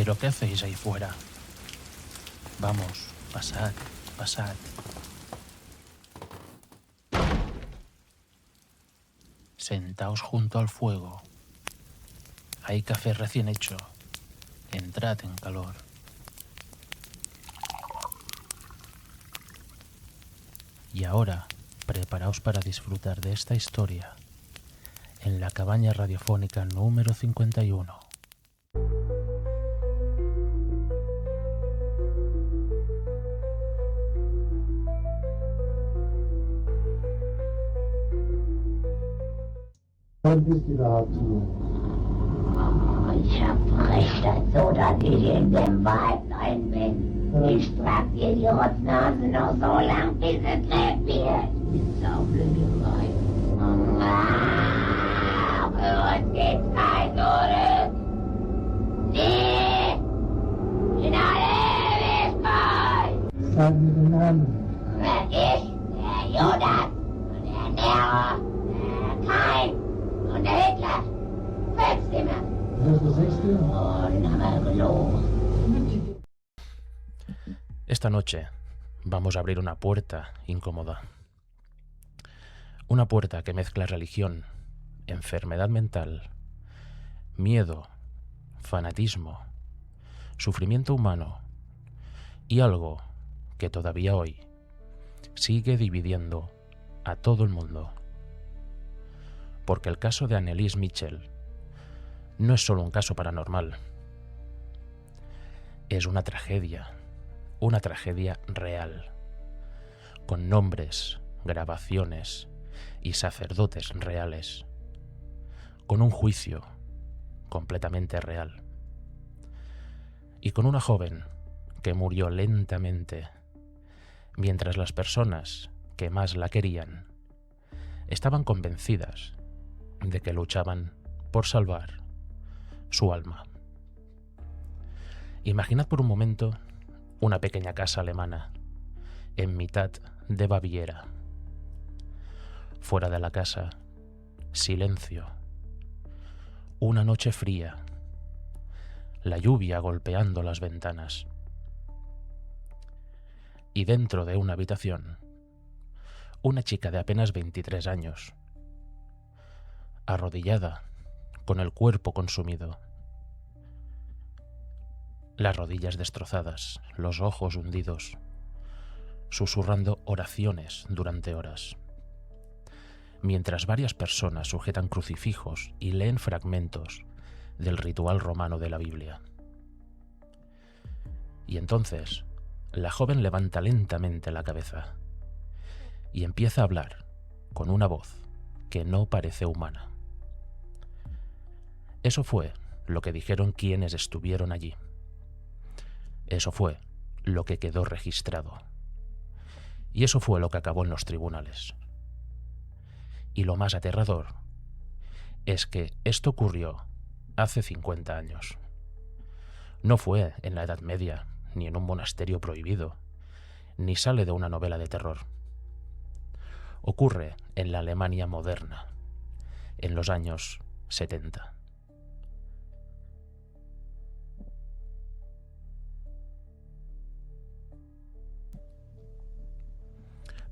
¿Pero qué hacéis ahí fuera? Vamos, pasad, pasad. Sentaos junto al fuego. Hay café recién hecho. Entrad en calor. Y ahora, preparaos para disfrutar de esta historia en la cabaña radiofónica número 51. Bist du dazu? Ich hab recht dazu, dass ich in dem Wald rein bin. Ich trag dir die Rotznase noch so lang, bis es lebt wird. Saublöderei. Für uns geht's kein zurück. Nie! In alle Ewigkeit! Sag mir den Namen. Ich, der Judas, und der Nero, der Kain und der Hitler. Fünfzimmer. Esta noche vamos a abrir una puerta incómoda. Una puerta que mezcla religión, enfermedad mental, miedo, fanatismo, sufrimiento humano y algo que todavía hoy sigue dividiendo a todo el mundo. Porque el caso de Anneliese Michel no es solo un caso paranormal. Es una tragedia real, con nombres, grabaciones y sacerdotes reales, con un juicio completamente real, y con una joven que murió lentamente mientras las personas que más la querían estaban convencidas de que luchaban por salvar su alma. Imaginad por un momento una pequeña casa alemana en mitad de Baviera. Fuera de la casa, silencio. Una noche fría. La lluvia golpeando las ventanas. Y dentro de una habitación, una chica de apenas 23 años, arrodillada, con el cuerpo consumido, las rodillas destrozadas, los ojos hundidos, susurrando oraciones durante horas, mientras varias personas sujetan crucifijos y leen fragmentos del ritual romano de la Biblia. Y entonces, la joven levanta lentamente la cabeza y empieza a hablar con una voz que no parece humana. Eso fue lo que dijeron quienes estuvieron allí. Eso fue lo que quedó registrado. Y eso fue lo que acabó en los tribunales. Y lo más aterrador es que esto ocurrió hace 50 años. No fue en la Edad Media, ni en un monasterio prohibido, ni sale de una novela de terror. Ocurre en la Alemania moderna, en los años 70.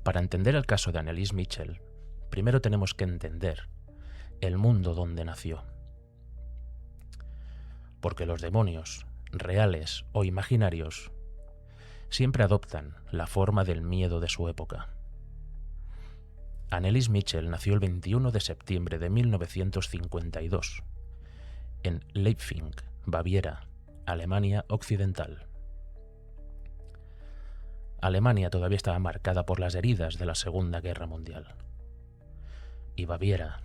Para entender el caso de Anneliese Michel, primero tenemos que entender el mundo donde nació. Porque los demonios, reales o imaginarios, siempre adoptan la forma del miedo de su época. Anneliese Michel nació el 21 de septiembre de 1952 en Leipzig, Baviera, Alemania Occidental. Alemania todavía estaba marcada por las heridas de la Segunda Guerra Mundial. Y Baviera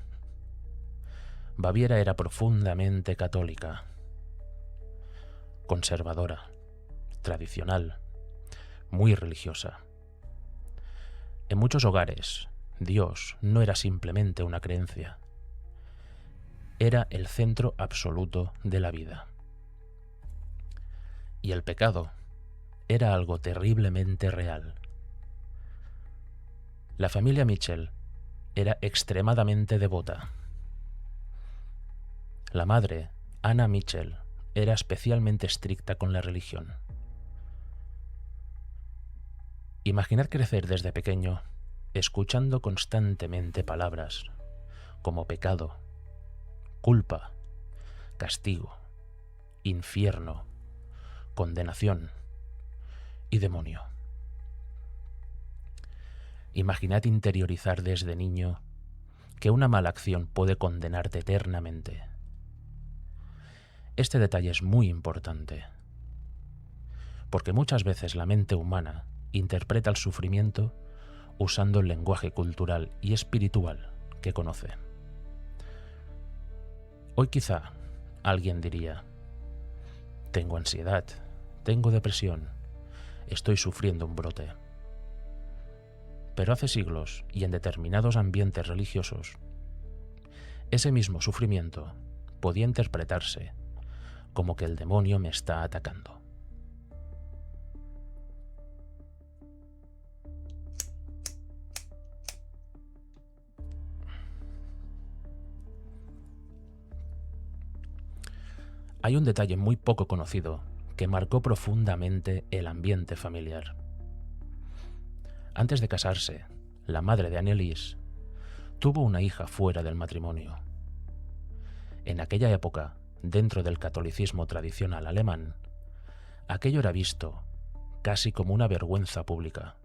era profundamente católica, conservadora, tradicional, muy religiosa. En muchos hogares, Dios no era simplemente una creencia, era el centro absoluto de la vida. Y el pecado era algo terriblemente real. La familia Michel era extremadamente devota. La madre, Anna Michel, era especialmente estricta con la religión. Imaginad crecer desde pequeño escuchando constantemente palabras como pecado, culpa, castigo, infierno, condenación y demonio. Imaginad interiorizar desde niño que una mala acción puede condenarte eternamente. Este detalle es muy importante, porque muchas veces la mente humana interpreta el sufrimiento usando el lenguaje cultural y espiritual que conoce. Hoy quizá alguien diría: tengo ansiedad, tengo depresión, estoy sufriendo un brote. Pero hace siglos y en determinados ambientes religiosos, ese mismo sufrimiento podía interpretarse como que el demonio me está atacando. Hay un detalle muy poco conocido que marcó profundamente el ambiente familiar. Antes de casarse, la madre de Anneliese tuvo una hija fuera del matrimonio. En aquella época, dentro del catolicismo tradicional alemán, aquello era visto casi como una vergüenza pública.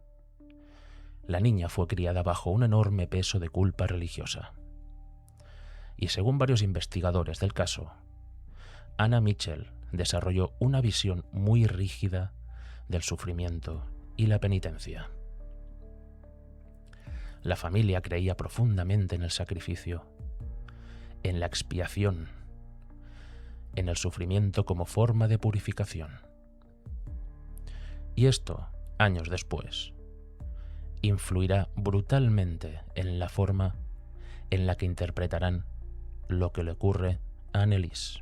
La niña fue criada bajo un enorme peso de culpa religiosa. Y según varios investigadores del caso, Anna Mitchell desarrolló una visión muy rígida del sufrimiento y la penitencia. La familia creía profundamente en el sacrificio, en la expiación, en el sufrimiento como forma de purificación. Y esto, años después, influirá brutalmente en la forma en la que interpretarán lo que le ocurre a Anneliese.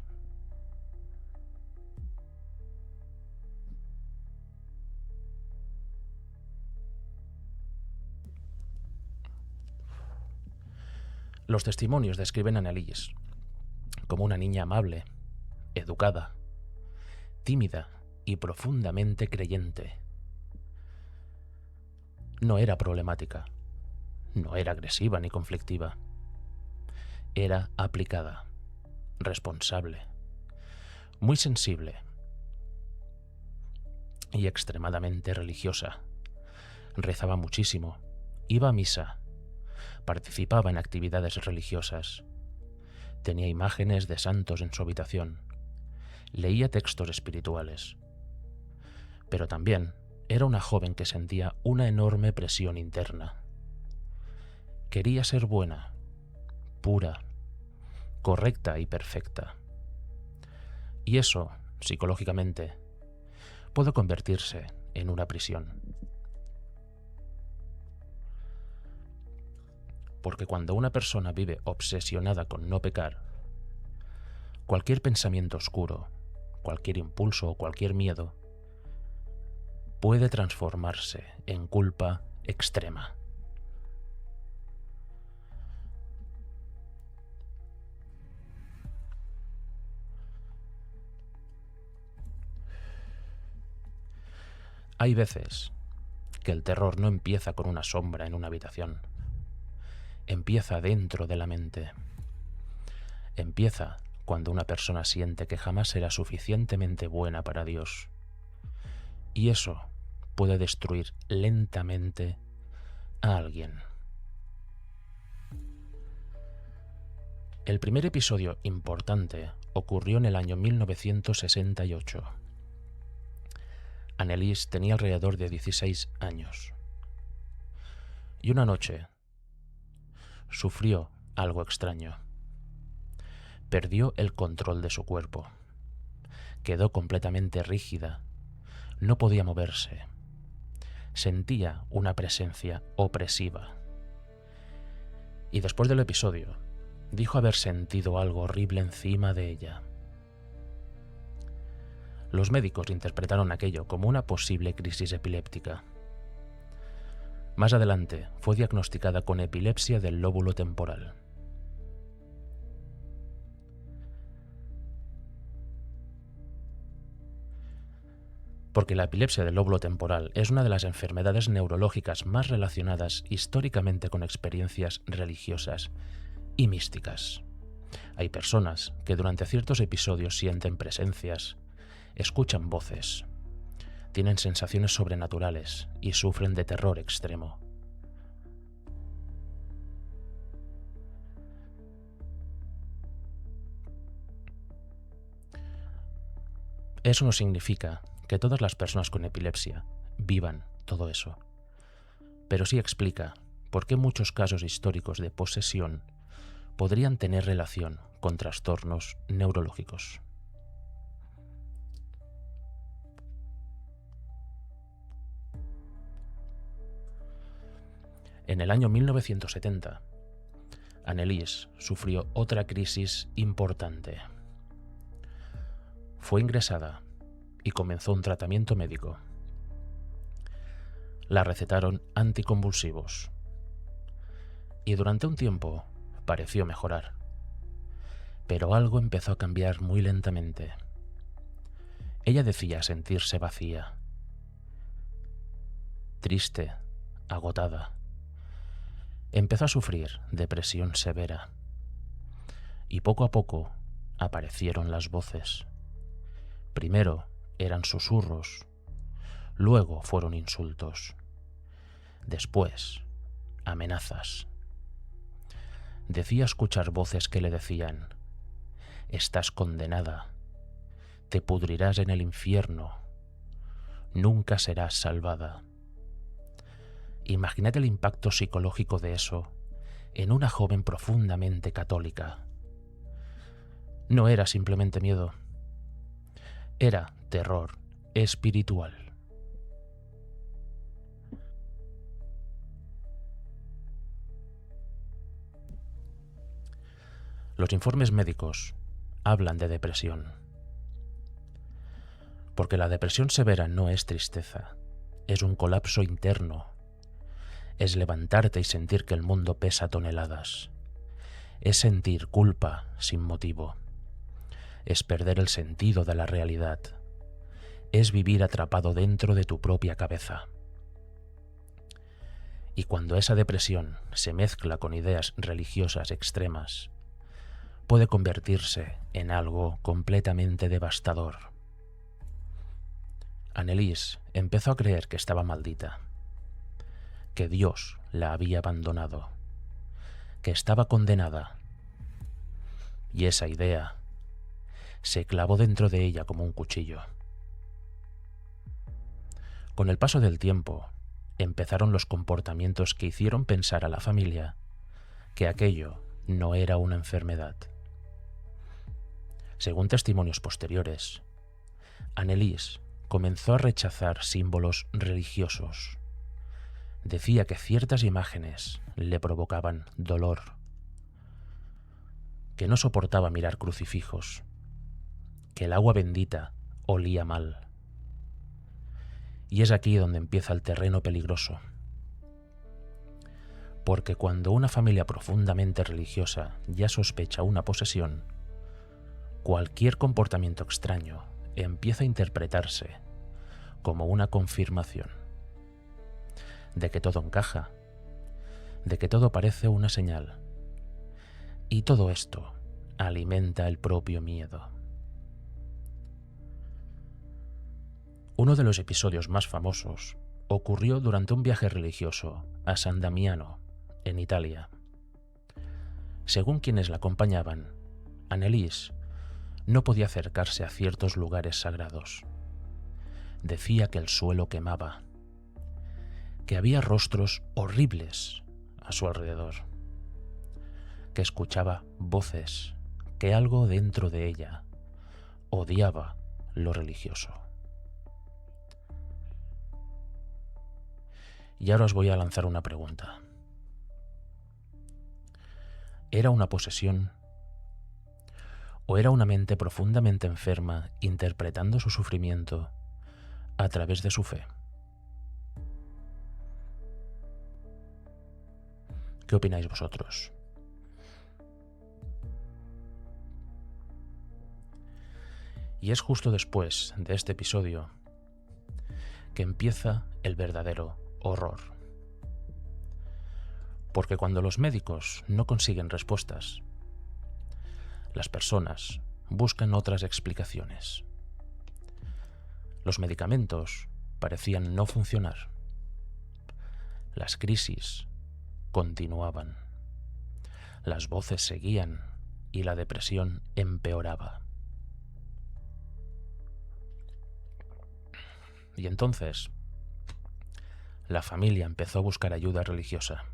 Los testimonios describen a Anneliese como una niña amable, educada, tímida y profundamente creyente. No era problemática, no era agresiva ni conflictiva. Era aplicada, responsable, muy sensible y extremadamente religiosa. Rezaba muchísimo, iba a misa, participaba en actividades religiosas, tenía imágenes de santos en su habitación, leía textos espirituales. Pero también era una joven que sentía una enorme presión interna. Quería ser buena, pura, correcta y perfecta. Y eso, psicológicamente, puede convertirse en una prisión. Porque cuando una persona vive obsesionada con no pecar, cualquier pensamiento oscuro, cualquier impulso o cualquier miedo puede transformarse en culpa extrema. Hay veces que el terror no empieza con una sombra en una habitación. Empieza dentro de la mente. Empieza cuando una persona siente que jamás será suficientemente buena para Dios. Y eso puede destruir lentamente a alguien. El primer episodio importante ocurrió en el año 1968. Anneliese tenía alrededor de 16 años. Y una noche sufrió algo extraño. Perdió el control de su cuerpo. Quedó completamente rígida. No podía moverse. Sentía una presencia opresiva. Y después del episodio, dijo haber sentido algo horrible encima de ella. Los médicos interpretaron aquello como una posible crisis epiléptica. Más adelante fue diagnosticada con epilepsia del lóbulo temporal. porque la epilepsia del lóbulo temporal es una de las enfermedades neurológicas más relacionadas históricamente con experiencias religiosas y místicas. Hay personas que durante ciertos episodios sienten presencias, escuchan voces, tienen sensaciones sobrenaturales y sufren de terror extremo. Eso no significa que todas las personas con epilepsia vivan todo eso, pero sí explica por qué muchos casos históricos de posesión podrían tener relación con trastornos neurológicos. En el año 1970, Anneliese sufrió otra crisis importante. Fue ingresada y comenzó un tratamiento médico. La recetaron anticonvulsivos y durante un tiempo pareció mejorar, pero algo empezó a cambiar muy lentamente. Ella decía sentirse vacía, triste, agotada. Empezó a sufrir depresión severa y poco a poco aparecieron las voces. Primero eran susurros, luego fueron insultos, después amenazas. Decía escuchar voces que le decían: «Estás condenada, te pudrirás en el infierno, nunca serás salvada». Imagínate el impacto psicológico de eso en una joven profundamente católica. No era simplemente miedo, era terror espiritual. Los informes médicos hablan de depresión, porque la depresión severa no es tristeza, es un colapso interno, es levantarte y sentir que el mundo pesa toneladas, es sentir culpa sin motivo, es perder el sentido de la realidad, es vivir atrapado dentro de tu propia cabeza. Y cuando esa depresión se mezcla con ideas religiosas extremas, puede convertirse en algo completamente devastador. Anneliese empezó a creer que estaba maldita, que Dios la había abandonado, que estaba condenada, y esa idea se clavó dentro de ella como un cuchillo. Con el paso del tiempo, empezaron los comportamientos que hicieron pensar a la familia que aquello no era una enfermedad. Según testimonios posteriores, Anneliese comenzó a rechazar símbolos religiosos. Decía que ciertas imágenes le provocaban dolor, que no soportaba mirar crucifijos, que el agua bendita olía mal. Y es aquí donde empieza el terreno peligroso, porque cuando una familia profundamente religiosa ya sospecha una posesión, cualquier comportamiento extraño empieza a interpretarse como una confirmación de que todo encaja, de que todo parece una señal, y todo esto alimenta el propio miedo. Uno de los episodios más famosos ocurrió durante un viaje religioso a San Damiano, en Italia. Según quienes la acompañaban, Anneliese no podía acercarse a ciertos lugares sagrados. Decía que el suelo quemaba, que había rostros horribles a su alrededor, que escuchaba voces, que algo dentro de ella odiaba lo religioso. Y ahora os voy a lanzar una pregunta. ¿Era una posesión? ¿O era una mente profundamente enferma interpretando su sufrimiento a través de su fe? ¿Qué opináis vosotros? Y es justo después de este episodio que empieza el verdadero horror. Porque cuando los médicos no consiguen respuestas, las personas buscan otras explicaciones. Los medicamentos parecían no funcionar. Las crisis continuaban. Las voces seguían y la depresión empeoraba. Y entonces, la familia empezó a buscar ayuda religiosa.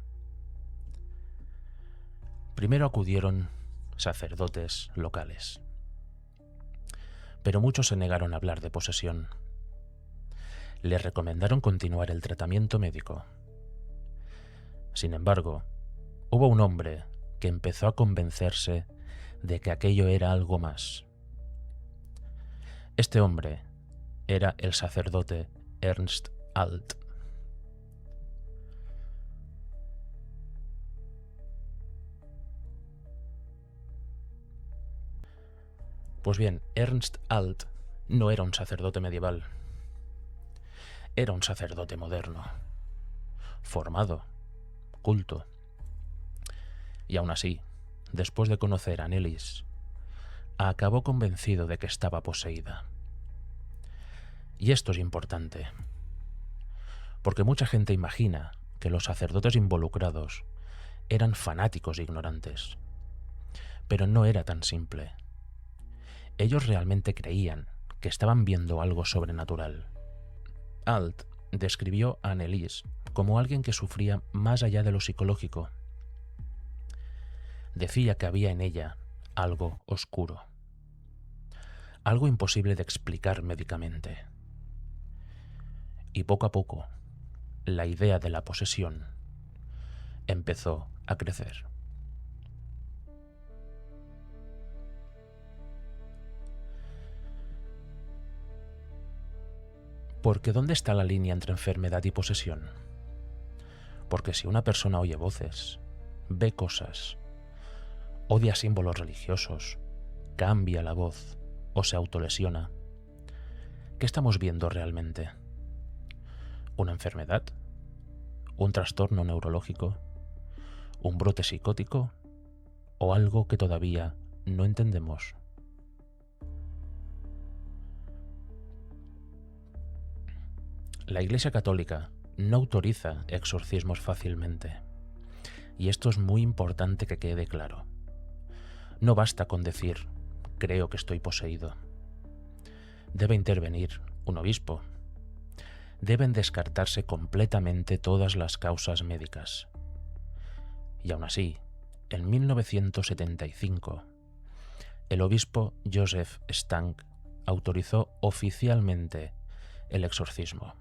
Primero acudieron sacerdotes locales, pero muchos se negaron a hablar de posesión. Les recomendaron continuar el tratamiento médico. Sin embargo, hubo un hombre que empezó a convencerse de que aquello era algo más. Este hombre era el sacerdote Ernst Alt. Pues bien, Ernst Alt no era un sacerdote medieval. Era un sacerdote moderno, formado, culto. Y aún así, después de conocer a Anneliese, acabó convencido de que estaba poseída. Y esto es importante, porque mucha gente imagina que los sacerdotes involucrados eran fanáticos e ignorantes. Pero no era tan simple. Ellos realmente creían que estaban viendo algo sobrenatural. Alt describió a Anneliese como alguien que sufría más allá de lo psicológico. Decía que había en ella algo oscuro, algo imposible de explicar médicamente. Y poco a poco, la idea de la posesión empezó a crecer. Porque ¿dónde está la línea entre enfermedad y posesión? Porque si una persona oye voces, ve cosas, odia símbolos religiosos, cambia la voz o se autolesiona, ¿qué estamos viendo realmente? ¿Una enfermedad? ¿Un trastorno neurológico? ¿Un brote psicótico? ¿O algo que todavía no entendemos? La Iglesia Católica no autoriza exorcismos fácilmente. Y esto es muy importante que quede claro. No basta con decir, creo que estoy poseído. Debe intervenir un obispo. Deben descartarse completamente todas las causas médicas. Y aún así, en 1975, el obispo Joseph Stank autorizó oficialmente el exorcismo.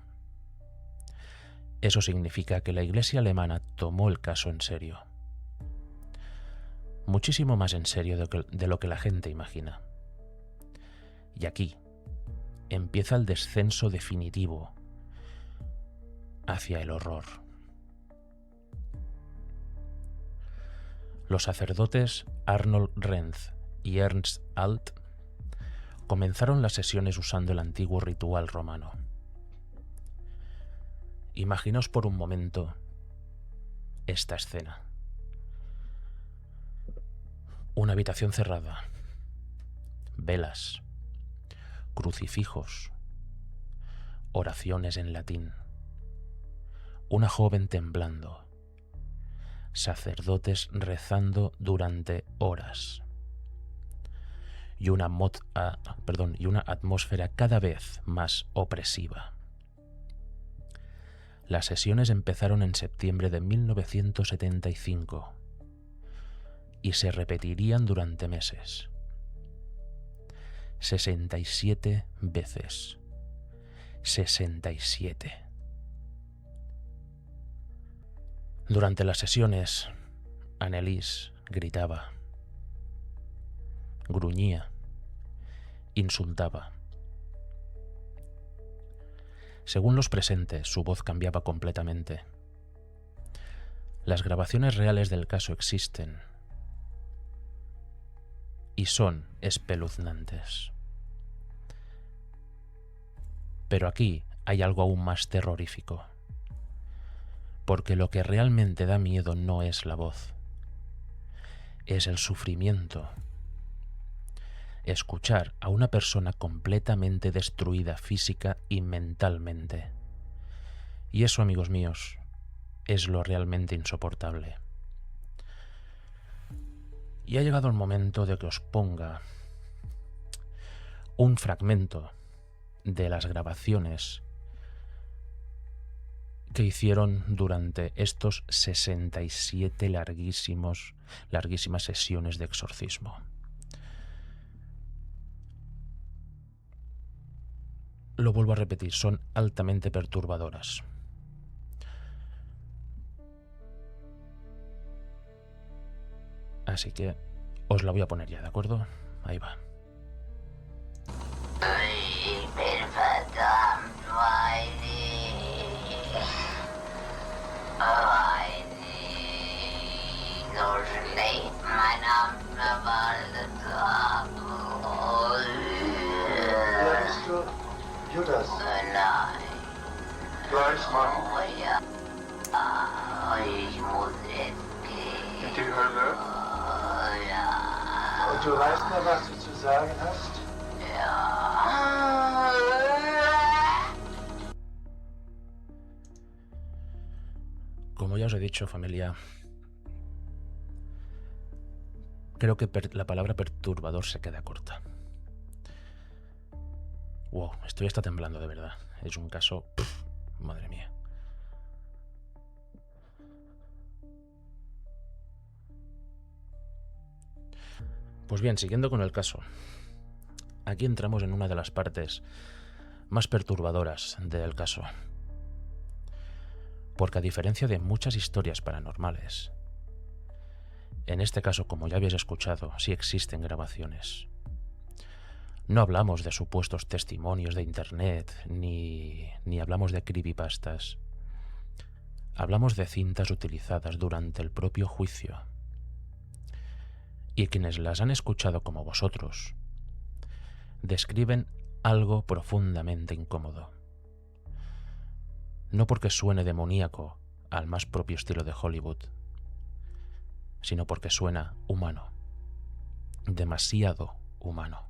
Eso significa que la Iglesia alemana tomó el caso en serio. Muchísimo más en serio de lo que la gente imagina. Y aquí empieza el descenso definitivo hacia el horror. Los sacerdotes Arnold Renz y Ernst Alt comenzaron las sesiones usando el antiguo ritual romano. Imaginaos por un momento esta escena. Una habitación cerrada, velas, crucifijos, oraciones en latín, una joven temblando, sacerdotes rezando durante horas y una atmósfera cada vez más opresiva. Las sesiones empezaron en septiembre de 1975 y se repetirían durante meses. 67 veces. 67. Durante las sesiones, Anneliese gritaba, gruñía, insultaba. Según los presentes, su voz cambiaba completamente. Las grabaciones reales del caso existen y son espeluznantes. Pero aquí hay algo aún más terrorífico. Porque lo que realmente da miedo no es la voz, es el sufrimiento. Escuchar a una persona completamente destruida física y mentalmente. Y eso, amigos míos, es lo realmente insoportable. Y ha llegado el momento de que os ponga un fragmento de las grabaciones que hicieron durante estos 67 larguísimas sesiones de exorcismo. Lo vuelvo a repetir, son altamente perturbadoras. Así que os la voy a poner ya, ¿de acuerdo? Ahí va. Wer bist du? Judas. Gleich, Mann. In die Hölle? Und du weißt noch, was du zu sagen hast? Como ya os he dicho, familia, creo que la palabra perturbador se queda corta. Wow, estoy hasta temblando, de verdad. Es un caso... madre mía. Pues bien, siguiendo con el caso. Aquí entramos en una de las partes más perturbadoras del caso. Porque a diferencia de muchas historias paranormales, en este caso, como ya habéis escuchado, sí existen grabaciones. No hablamos de supuestos testimonios de internet, ni hablamos de creepypastas. Hablamos de cintas utilizadas durante el propio juicio. Y quienes las han escuchado como vosotros, describen algo profundamente incómodo. No porque suene demoníaco al más propio estilo de Hollywood, sino porque suena humano, demasiado humano.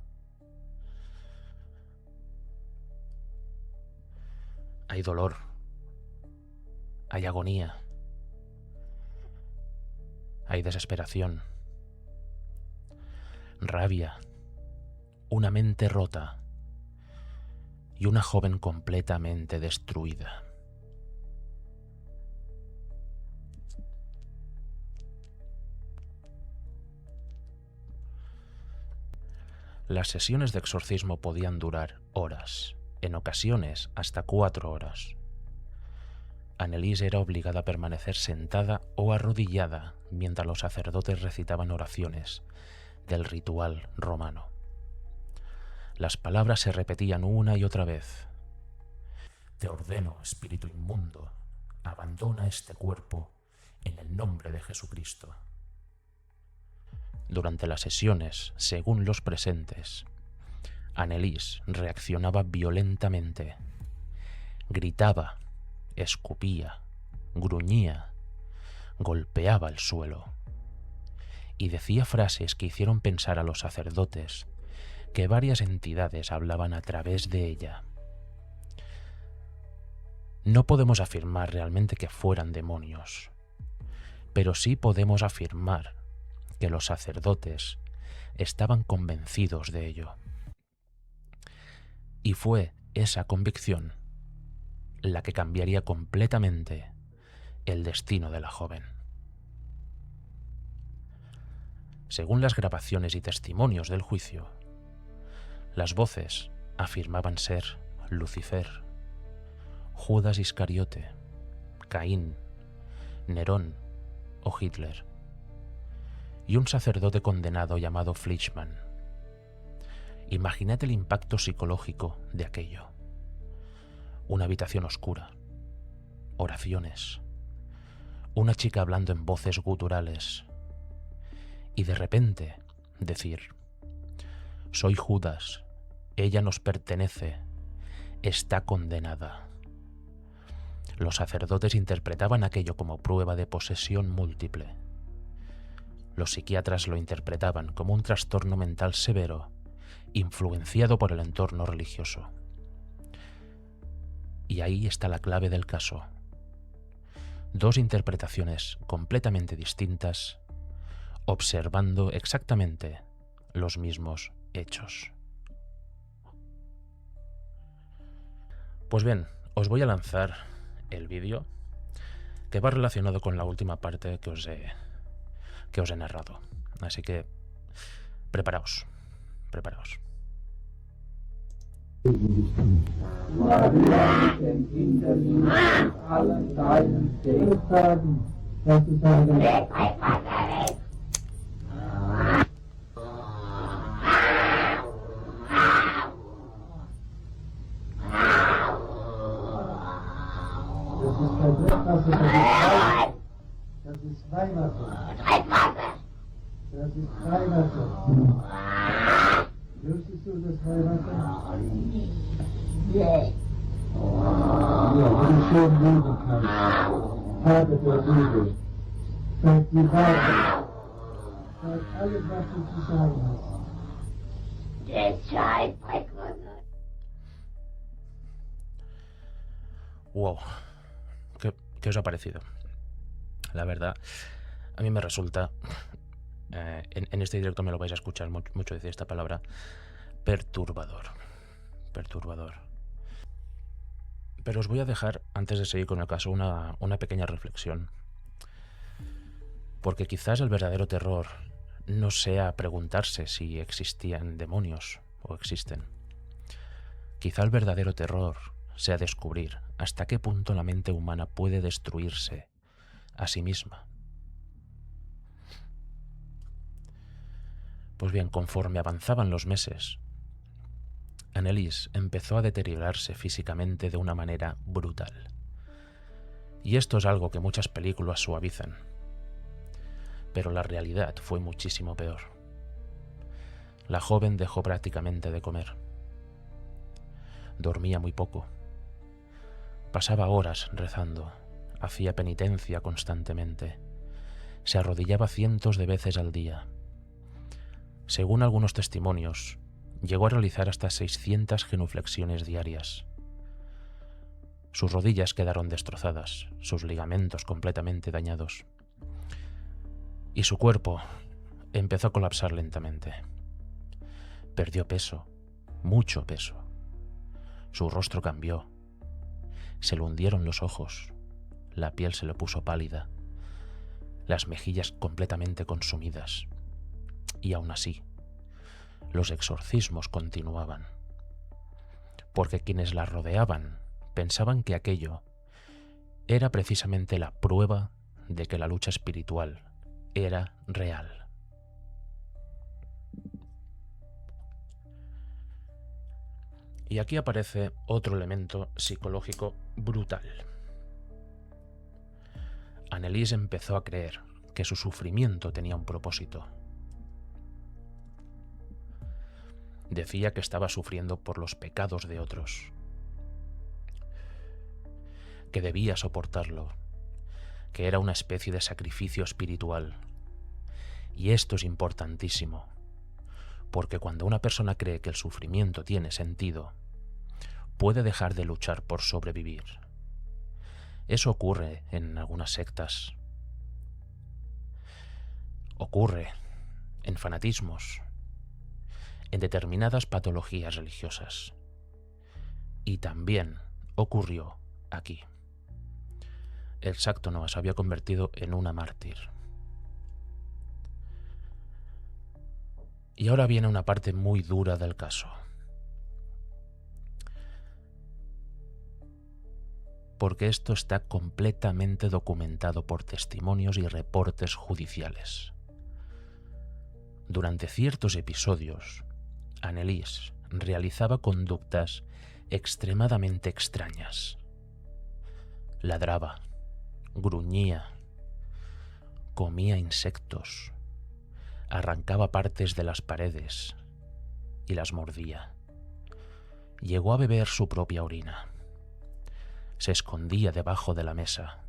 Hay dolor, hay agonía, hay desesperación, rabia, una mente rota y una joven completamente destruida. Las sesiones de exorcismo podían durar horas, en ocasiones hasta 4 horas. Anneliese era obligada a permanecer sentada o arrodillada mientras los sacerdotes recitaban oraciones del ritual romano. Las palabras se repetían una y otra vez. Te ordeno, espíritu inmundo, abandona este cuerpo en el nombre de Jesucristo. Durante las sesiones, según los presentes, Anneliese reaccionaba violentamente. Gritaba, escupía, gruñía, golpeaba el suelo y decía frases que hicieron pensar a los sacerdotes que varias entidades hablaban a través de ella. No podemos afirmar realmente que fueran demonios, pero sí podemos afirmar que los sacerdotes estaban convencidos de ello. Y fue esa convicción la que cambiaría completamente el destino de la joven. Según las grabaciones y testimonios del juicio, las voces afirmaban ser Lucifer, Judas Iscariote, Caín, Nerón o Hitler, y un sacerdote condenado llamado Fleischmann. Imaginad el impacto psicológico de aquello. Una habitación oscura, oraciones, una chica hablando en voces guturales, y de repente decir: soy Judas, ella nos pertenece, está condenada. Los sacerdotes interpretaban aquello como prueba de posesión múltiple. Los psiquiatras lo interpretaban como un trastorno mental severo, influenciado por el entorno religioso. Y ahí está la clave del caso. Dos interpretaciones completamente distintas, observando exactamente los mismos hechos. Pues bien, os voy a lanzar el vídeo que va relacionado con la última parte que os he narrado. Así que preparaos. Das ist Weihwasser. Das ist Weihwasser. Wüsstest du das Weihwasser? Ja, wenn du schön leben kannst. Vater der Liebe. Sag die Wahrheit. Sag alles, was du zu sagen hast. Wow. ¿Qué os ha parecido? La verdad, a mí me resulta, en este directo me lo vais a escuchar mucho decir esta palabra, perturbador. Pero os voy a dejar, antes de seguir con el caso, una pequeña reflexión. Porque quizás el verdadero terror no sea preguntarse si existían demonios o existen. Quizá el verdadero terror sea descubrir hasta qué punto la mente humana puede destruirse a sí misma. Pues bien, conforme avanzaban los meses, Anneliese empezó a deteriorarse físicamente de una manera brutal. Y esto es algo que muchas películas suavizan. Pero la realidad fue muchísimo peor. La joven dejó prácticamente de comer. Dormía muy poco. Pasaba horas rezando. Hacía penitencia constantemente. Se arrodillaba cientos de veces al día. Según algunos testimonios, llegó a realizar hasta 600 genuflexiones diarias. Sus rodillas quedaron destrozadas, sus ligamentos completamente dañados. Y su cuerpo empezó a colapsar lentamente. Perdió peso, mucho peso. Su rostro cambió. Se le hundieron los ojos. La piel se le puso pálida. Las mejillas completamente consumidas. Y aún así, los exorcismos continuaban. Porque quienes la rodeaban pensaban que aquello era precisamente la prueba de que la lucha espiritual era real. Y aquí aparece otro elemento psicológico brutal. Anneliese empezó a creer que su sufrimiento tenía un propósito. Decía que estaba sufriendo por los pecados de otros, que debía soportarlo, que era una especie de sacrificio espiritual. Y esto es importantísimo, porque cuando una persona cree que el sufrimiento tiene sentido, puede dejar de luchar por sobrevivir. Eso ocurre en algunas sectas. Ocurre en fanatismos, en determinadas patologías religiosas. Y también ocurrió aquí. El Shakto Noah se había convertido en una mártir. Y ahora viene una parte muy dura del caso. Porque esto está completamente documentado por testimonios y reportes judiciales. Durante ciertos episodios, Anneliese realizaba conductas extremadamente extrañas. Ladraba, gruñía, comía insectos, arrancaba partes de las paredes y las mordía. Llegó a beber su propia orina. Se escondía debajo de la mesa.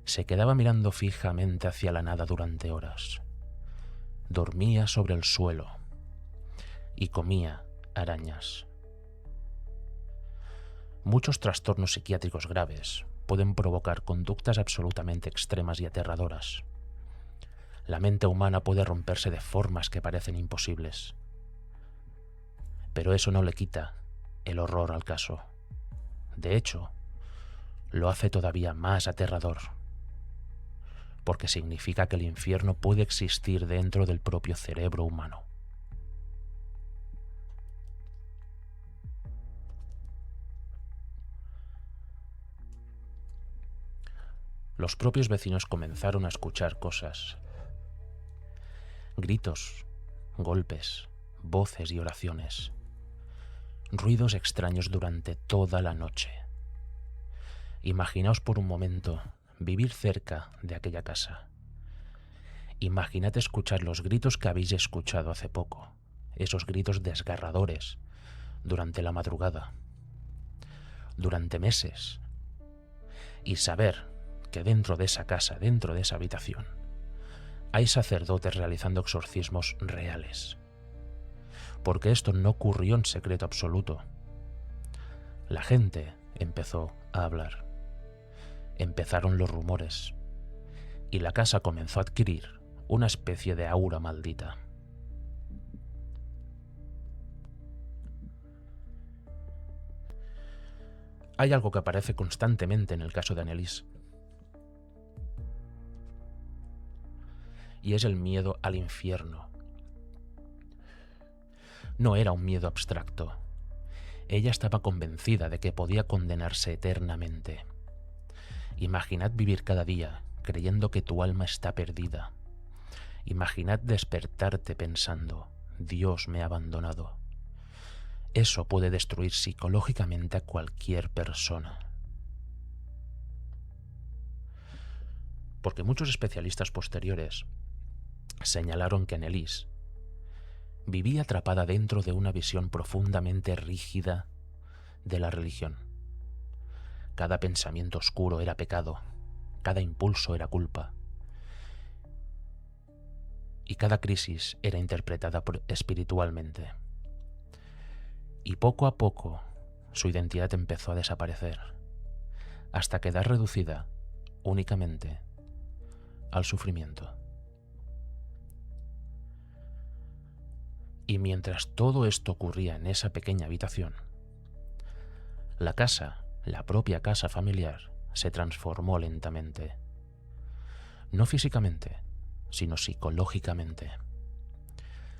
Se quedaba mirando fijamente hacia la nada durante horas. Dormía sobre el suelo y comía arañas. Muchos trastornos psiquiátricos graves pueden provocar conductas absolutamente extremas y aterradoras. La mente humana puede romperse de formas que parecen imposibles. Pero eso no le quita el horror al caso. De hecho, lo hace todavía más aterrador, porque significa que el infierno puede existir dentro del propio cerebro humano. Los propios vecinos comenzaron a escuchar cosas. Gritos, golpes, voces y oraciones. Ruidos extraños durante toda la noche. Imaginaos por un momento vivir cerca de aquella casa. Imaginad escuchar los gritos que habéis escuchado hace poco, esos gritos desgarradores durante la madrugada, durante meses, y saber que dentro de esa casa, dentro de esa habitación, hay sacerdotes realizando exorcismos reales. Porque esto no ocurrió en secreto absoluto. La gente empezó a hablar. Empezaron los rumores. Y la casa comenzó a adquirir una especie de aura maldita. Hay algo que aparece constantemente en el caso de Anneliese. Y es el miedo al infierno. No era un miedo abstracto. Ella estaba convencida de que podía condenarse eternamente. Imaginad vivir cada día creyendo que tu alma está perdida. Imaginad despertarte pensando, Dios me ha abandonado. Eso puede destruir psicológicamente a cualquier persona. Porque muchos especialistas posteriores señalaron que Anneliese vivía atrapada dentro de una visión profundamente rígida de la religión. Cada pensamiento oscuro era pecado, cada impulso era culpa, y cada crisis era interpretada espiritualmente. Y poco a poco su identidad empezó a desaparecer, hasta quedar reducida únicamente al sufrimiento. Y mientras todo esto ocurría en esa pequeña habitación, la casa, la propia casa familiar, se transformó lentamente. No físicamente, sino psicológicamente.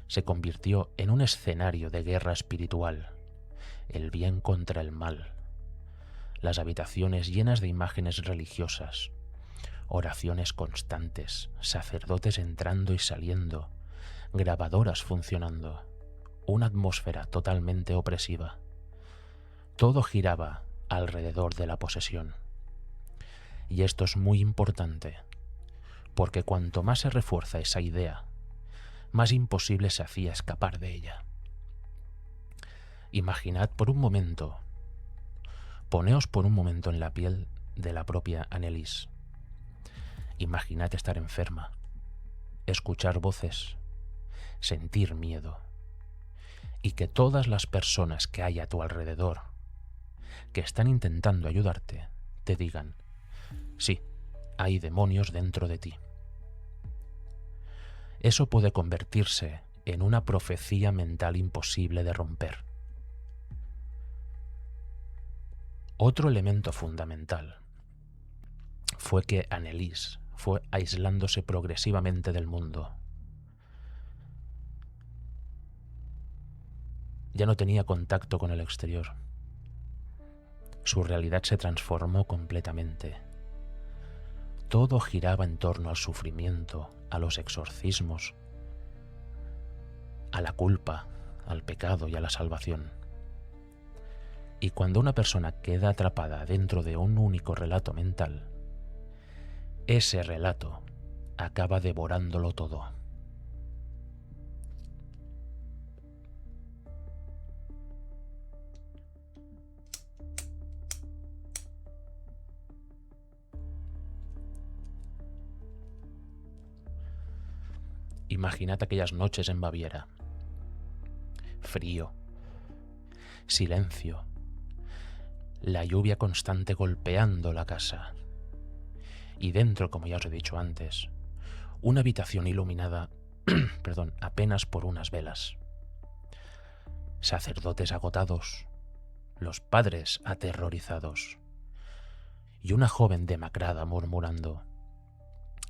Se convirtió en un escenario de guerra espiritual, el bien contra el mal. Las habitaciones llenas de imágenes religiosas, oraciones constantes, sacerdotes entrando y saliendo, grabadoras funcionando, una atmósfera totalmente opresiva. Todo giraba alrededor de la posesión. Y esto es muy importante, porque cuanto más se refuerza esa idea, más imposible se hacía escapar de ella. Imaginad por un momento, poneos por un momento en la piel de la propia Anneliese. Imaginad estar enferma, escuchar voces, sentir miedo, y que todas las personas que hay a tu alrededor, que están intentando ayudarte, te digan, sí, hay demonios dentro de ti. Eso puede convertirse en una profecía mental imposible de romper. Otro elemento fundamental fue que Anneliese fue aislándose progresivamente del mundo. Ya no tenía contacto con el exterior. Su realidad se transformó completamente. Todo giraba en torno al sufrimiento, a los exorcismos, a la culpa, al pecado y a la salvación. Y cuando una persona queda atrapada dentro de un único relato mental, ese relato acaba devorándolo todo. Imaginad aquellas noches en Baviera. Frío, silencio, la lluvia constante golpeando la casa. Y dentro, como ya os he dicho antes, una habitación iluminada, apenas por unas velas. Sacerdotes agotados, los padres aterrorizados, y una joven demacrada murmurando: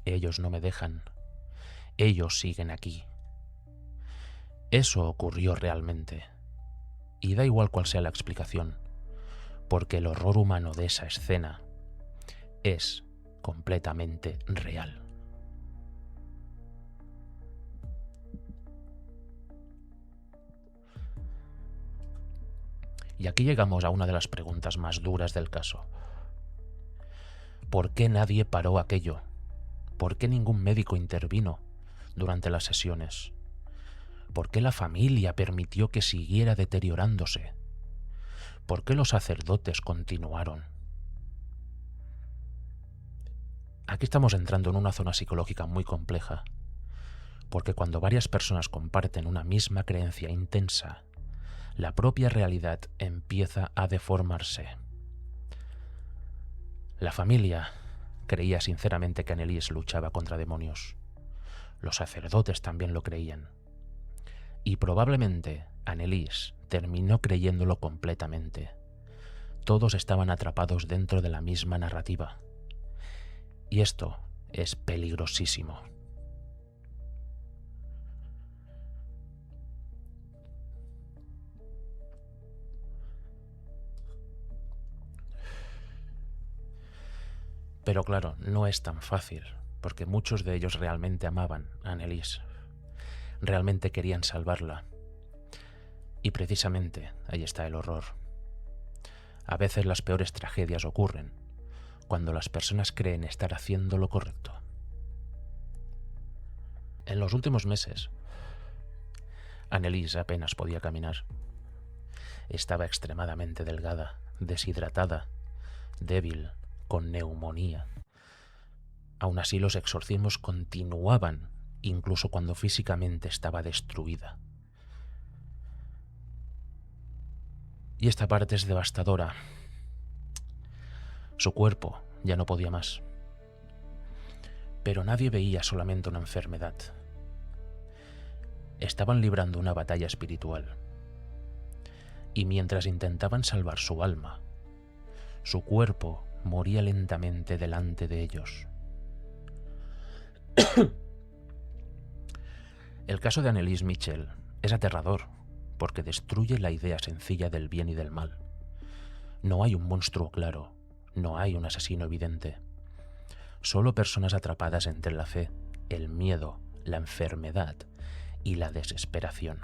ellos no me dejan, ellos siguen aquí. Eso ocurrió realmente, y da igual cuál sea la explicación, porque el horror humano de esa escena es completamente real. Y aquí llegamos a una de las preguntas más duras del caso. ¿Por qué nadie paró aquello? ¿Por qué ningún médico intervino durante las sesiones? ¿Por qué la familia permitió que siguiera deteriorándose? ¿Por qué los sacerdotes continuaron? Aquí estamos entrando en una zona psicológica muy compleja, porque cuando varias personas comparten una misma creencia intensa, la propia realidad empieza a deformarse. La familia creía sinceramente que Anneliese luchaba contra demonios. Los sacerdotes también lo creían. Y probablemente Anneliese terminó creyéndolo completamente. Todos estaban atrapados dentro de la misma narrativa. Y esto es peligrosísimo. Pero claro, no es tan fácil, porque muchos de ellos realmente amaban a Anneliese. Realmente querían salvarla. Y precisamente ahí está el horror. A veces las peores tragedias ocurren cuando las personas creen estar haciendo lo correcto. En los últimos meses, Anneliese apenas podía caminar. Estaba extremadamente delgada, deshidratada, débil, con neumonía. Aún así, los exorcismos continuaban, incluso cuando físicamente estaba destruida. Y esta parte es devastadora. Su cuerpo ya no podía más. Pero nadie veía solamente una enfermedad. Estaban librando una batalla espiritual. Y mientras intentaban salvar su alma, su cuerpo moría lentamente delante de ellos. El caso de Anneliese Michel es aterrador porque destruye la idea sencilla del bien y del mal. No hay un monstruo claro, no hay un asesino evidente. Solo personas atrapadas entre la fe, el miedo, la enfermedad y la desesperación.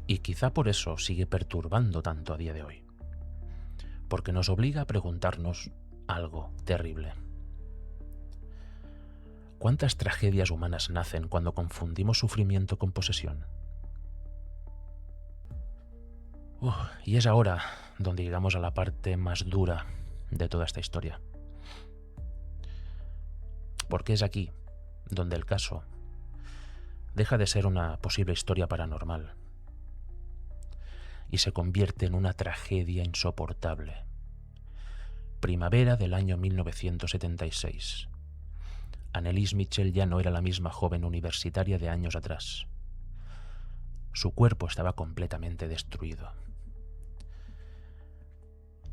Y quizá por eso sigue perturbando tanto a día de hoy. Porque nos obliga a preguntarnos algo terrible. ¿Cuántas tragedias humanas nacen cuando confundimos sufrimiento con posesión? Y es ahora donde llegamos a la parte más dura de toda esta historia. Porque es aquí donde el caso deja de ser una posible historia paranormal y se convierte en una tragedia insoportable. Primavera del año 1976. Anneliese Michel ya no era la misma joven universitaria de años atrás. Su cuerpo estaba completamente destruido.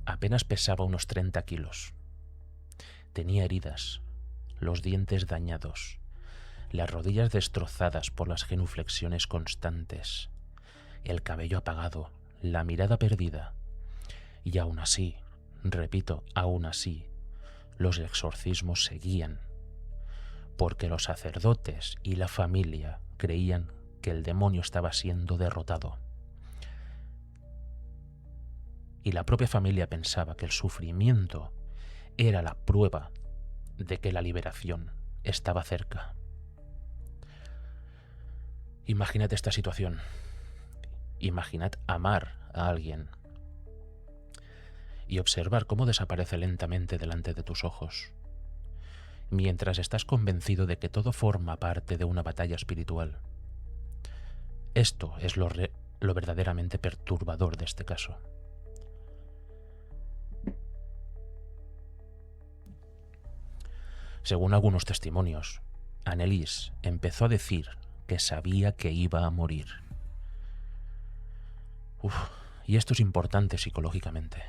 Apenas pesaba unos 30 kilos. Tenía heridas, los dientes dañados, las rodillas destrozadas por las genuflexiones constantes, el cabello apagado, la mirada perdida. Y aún así, repito, aún así, los exorcismos seguían, porque los sacerdotes y la familia creían que el demonio estaba siendo derrotado. Y la propia familia pensaba que el sufrimiento era la prueba de que la liberación estaba cerca. Imaginad esta situación. Imaginad amar a alguien y observar cómo desaparece lentamente delante de tus ojos. mientras estás convencido de que todo forma parte de una batalla espiritual. Esto es lo verdaderamente perturbador de este caso. Según algunos testimonios, Anneliese empezó a decir que sabía que iba a morir. Y esto es importante psicológicamente,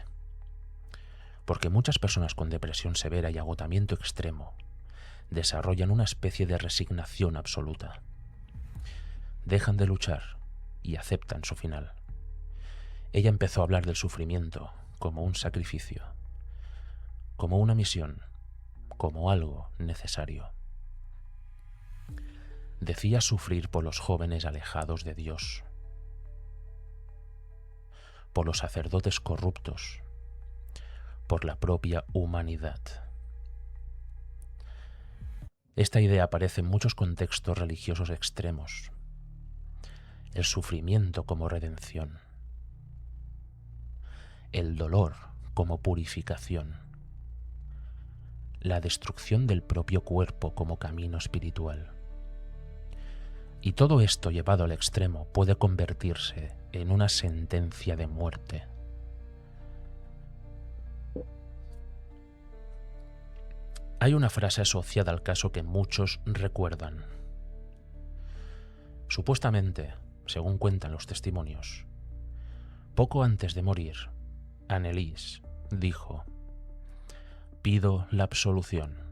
porque muchas personas con depresión severa y agotamiento extremo desarrollan una especie de resignación absoluta. Dejan de luchar y aceptan su final. Ella empezó a hablar del sufrimiento como un sacrificio, como una misión, como algo necesario. Decía sufrir por los jóvenes alejados de Dios, por los sacerdotes corruptos, por la propia humanidad. Esta idea aparece en muchos contextos religiosos extremos. El sufrimiento como redención, el dolor como purificación, la destrucción del propio cuerpo como camino espiritual. Y todo esto llevado al extremo puede convertirse en una sentencia de muerte. Hay una frase asociada al caso que muchos recuerdan. Supuestamente, según cuentan los testimonios, poco antes de morir, Anneliese dijo: «Pido la absolución».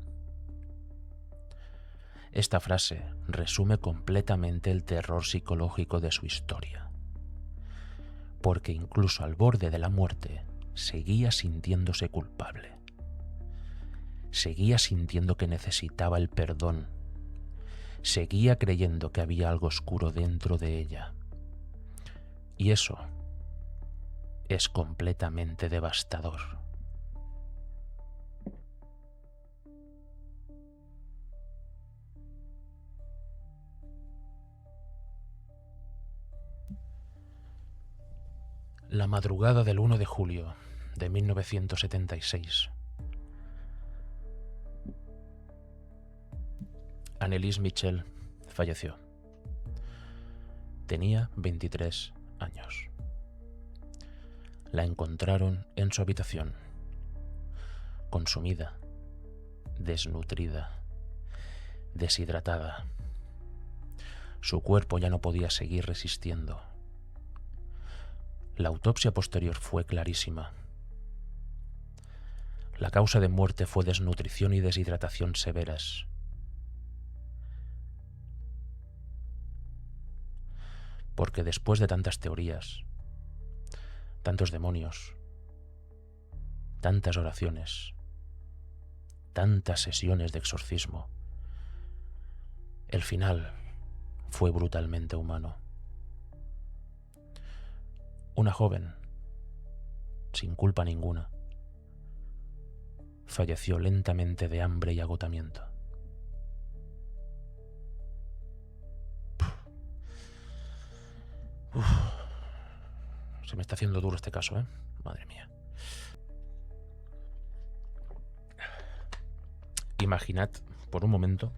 Esta frase resume completamente el terror psicológico de su historia, porque incluso al borde de la muerte seguía sintiéndose culpable. Seguía sintiendo que necesitaba el perdón. Seguía creyendo que había algo oscuro dentro de ella. Y eso es completamente devastador. La madrugada del 1 de julio de 1976, Anneliese Michel falleció. Tenía 23 años. La encontraron en su habitación, consumida, desnutrida, deshidratada. Su cuerpo ya no podía seguir resistiendo. La autopsia posterior fue clarísima. La causa de muerte fue desnutrición y deshidratación severas. Porque después de tantas teorías, tantos demonios, tantas oraciones, tantas sesiones de exorcismo, el final fue brutalmente humano. Una joven, sin culpa ninguna, falleció lentamente de hambre y agotamiento. Se me está haciendo duro este caso, ¿eh? Madre mía. Imaginad por un momento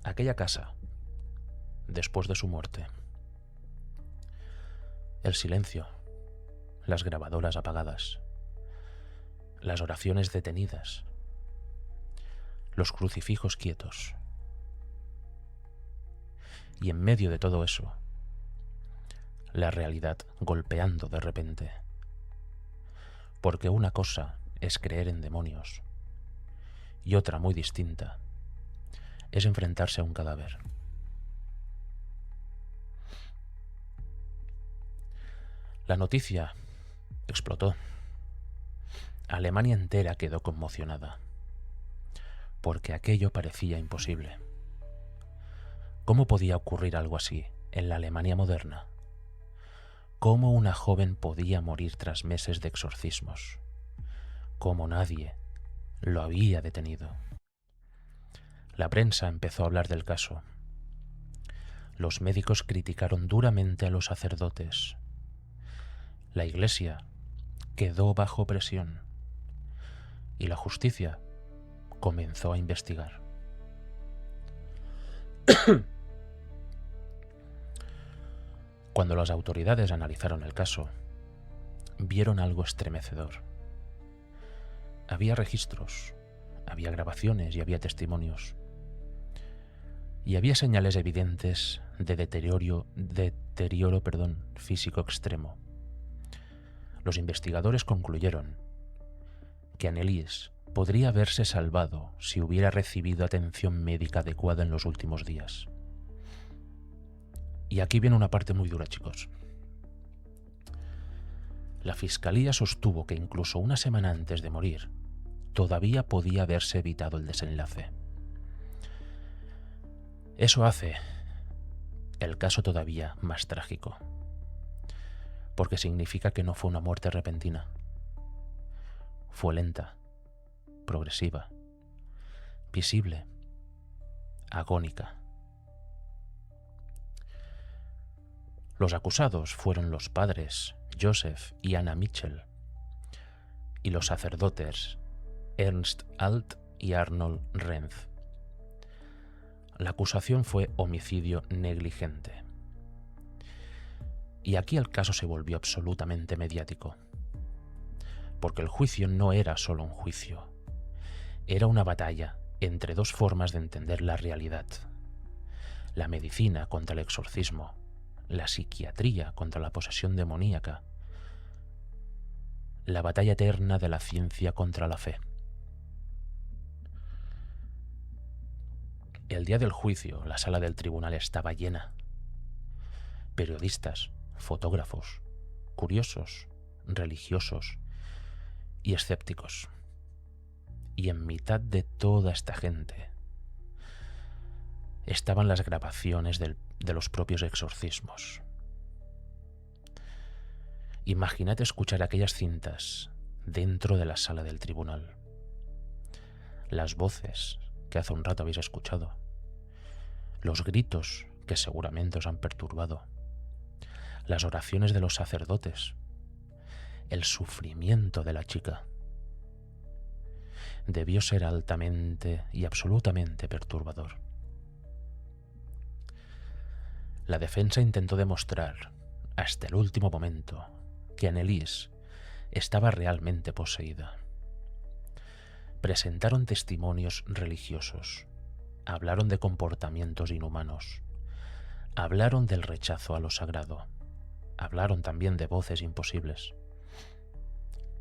aquella casa después de su muerte. El silencio, las grabadoras apagadas, las oraciones detenidas, los crucifijos quietos. Y en medio de todo eso, la realidad golpeando de repente. Porque una cosa es creer en demonios y otra muy distinta es enfrentarse a un cadáver. La noticia explotó. Alemania entera quedó conmocionada, porque aquello parecía imposible. ¿Cómo podía ocurrir algo así en la Alemania moderna? ¿Cómo una joven podía morir tras meses de exorcismos? ¿Cómo nadie lo había detenido? La prensa empezó a hablar del caso. Los médicos criticaron duramente a los sacerdotes. La Iglesia quedó bajo presión y la justicia comenzó a investigar. Cuando las autoridades analizaron el caso, vieron algo estremecedor. Había registros, había grabaciones y había testimonios. Y había señales evidentes de deterioro físico extremo. Los investigadores concluyeron que Anneliese podría haberse salvado si hubiera recibido atención médica adecuada en los últimos días. Y aquí viene una parte muy dura, chicos. La fiscalía sostuvo que incluso una semana antes de morir, todavía podía haberse evitado el desenlace. Eso hace el caso todavía más trágico, porque significa que no fue una muerte repentina. Fue lenta, progresiva, visible, agónica. Los acusados fueron los padres Joseph y Anna Mitchell y los sacerdotes Ernst Alt y Arnold Renz. La acusación fue homicidio negligente. Y aquí el caso se volvió absolutamente mediático, porque el juicio no era solo un juicio, era una batalla entre dos formas de entender la realidad: la medicina contra el exorcismo, la psiquiatría contra la posesión demoníaca, la batalla eterna de la ciencia contra la fe. El día del juicio, la sala del tribunal estaba llena. Periodistas, fotógrafos, curiosos, religiosos y escépticos. Y en mitad de toda esta gente estaban las grabaciones de los propios exorcismos. Imaginad escuchar aquellas cintas dentro de la sala del tribunal. Las voces que hace un rato habéis escuchado. Los gritos que seguramente os han perturbado. Las oraciones de los sacerdotes. El sufrimiento de la chica. Debió ser altamente y absolutamente perturbador. La defensa intentó demostrar, hasta el último momento, que Anneliese estaba realmente poseída. Presentaron testimonios religiosos, hablaron de comportamientos inhumanos, hablaron del rechazo a lo sagrado, hablaron también de voces imposibles,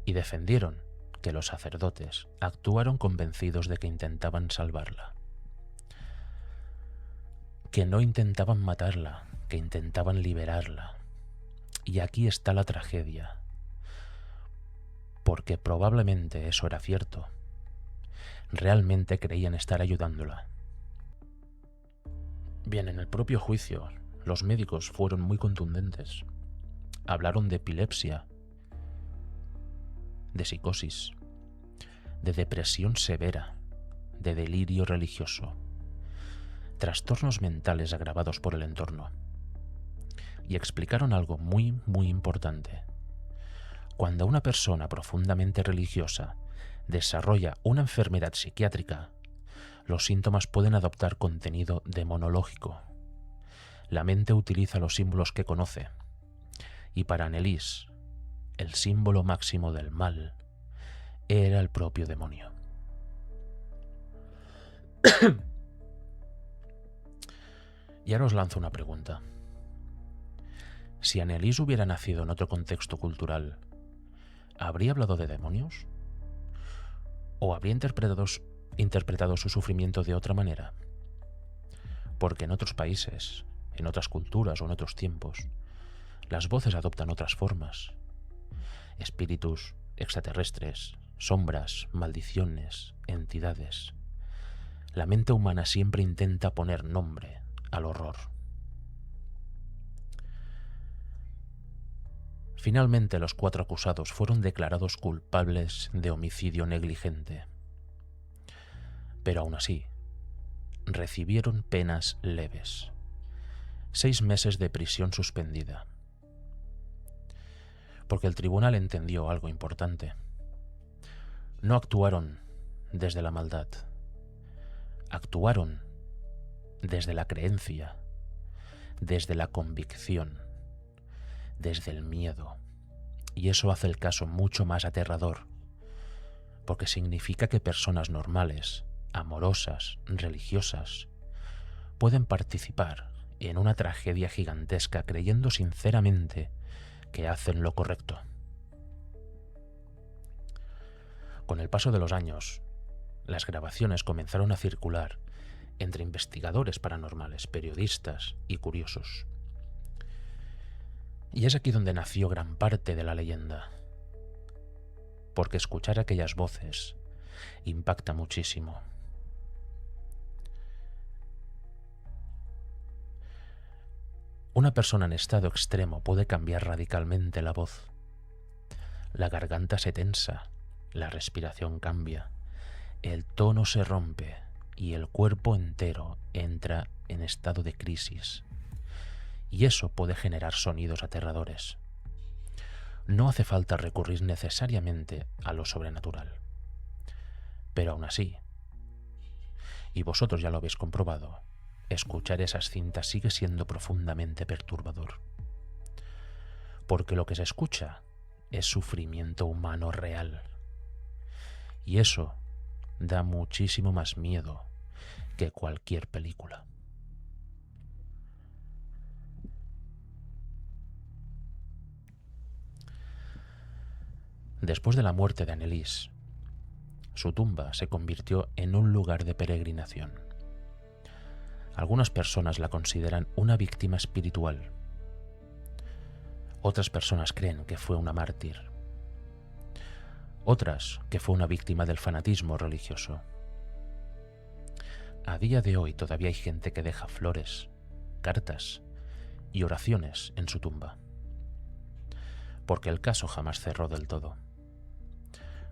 y defendieron que los sacerdotes actuaron convencidos de que intentaban salvarla, que no intentaban matarla, que intentaban liberarla. Y aquí está la tragedia, porque probablemente eso era cierto. Realmente creían estar ayudándola. Bien, en el propio juicio, los médicos fueron muy contundentes. Hablaron de epilepsia, de psicosis, de depresión severa, de delirio religioso, trastornos mentales agravados por el entorno. Y explicaron algo muy, muy importante. Cuando una persona profundamente religiosa desarrolla una enfermedad psiquiátrica, los síntomas pueden adoptar contenido demonológico. La mente utiliza los símbolos que conoce. Y para Anneliese, el símbolo máximo del mal era el propio demonio. Y ahora os lanzo una pregunta. Si Anneliese hubiera nacido en otro contexto cultural, ¿habría hablado de demonios? ¿O habría interpretado su sufrimiento de otra manera? Porque en otros países, en otras culturas o en otros tiempos, las voces adoptan otras formas. Espíritus, extraterrestres, sombras, maldiciones, entidades. La mente humana siempre intenta poner nombre al horror. Finalmente, los 4 acusados fueron declarados culpables de homicidio negligente. Pero aún así, recibieron penas leves. 6 meses de prisión suspendida. Porque el tribunal entendió algo importante. No actuaron desde la maldad, actuaron desde la creencia, desde la convicción, desde el miedo. Y eso hace el caso mucho más aterrador, porque significa que personas normales, amorosas, religiosas, pueden participar en una tragedia gigantesca creyendo sinceramente que hacen lo correcto. Con el paso de los años, las grabaciones comenzaron a circular entre investigadores paranormales, periodistas y curiosos. Y es aquí donde nació gran parte de la leyenda, porque escuchar aquellas voces impacta muchísimo. Una persona en estado extremo puede cambiar radicalmente la voz. La garganta se tensa, la respiración cambia, el tono se rompe y el cuerpo entero entra en estado de crisis. Y eso puede generar sonidos aterradores. No hace falta recurrir necesariamente a lo sobrenatural. Pero aún así, y vosotros ya lo habéis comprobado, escuchar esas cintas sigue siendo profundamente perturbador. Porque lo que se escucha es sufrimiento humano real. Y eso da muchísimo más miedo que cualquier película. Después de la muerte de Anneliese, su tumba se convirtió en un lugar de peregrinación. Algunas personas la consideran una víctima espiritual. Otras personas creen que fue una mártir. Otras que fue una víctima del fanatismo religioso. A día de hoy todavía hay gente que deja flores, cartas y oraciones en su tumba. Porque el caso jamás cerró del todo.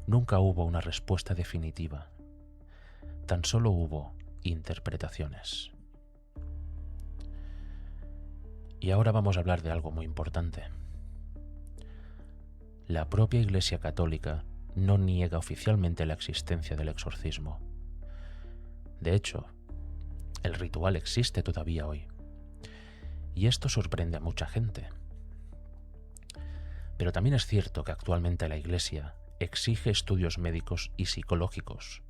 Nunca hubo una respuesta definitiva. Tan solo hubo interpretaciones. Y ahora vamos a hablar de algo muy importante. La propia Iglesia Católica no niega oficialmente la existencia del exorcismo. De hecho, el ritual existe todavía hoy. Y esto sorprende a mucha gente. Pero también es cierto que actualmente la Iglesia exige estudios médicos y psicológicos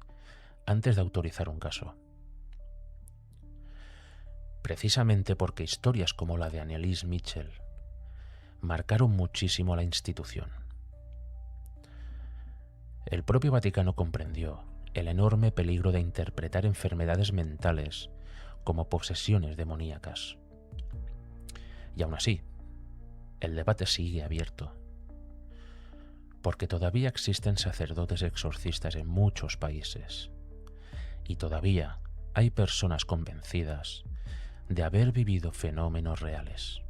antes de autorizar un caso. Precisamente porque historias como la de Anneliese Michel marcaron muchísimo a la institución. El propio Vaticano comprendió el enorme peligro de interpretar enfermedades mentales como posesiones demoníacas. Y aún así, el debate sigue abierto, porque todavía existen sacerdotes exorcistas en muchos países, y todavía hay personas convencidas de haber vivido fenómenos reales.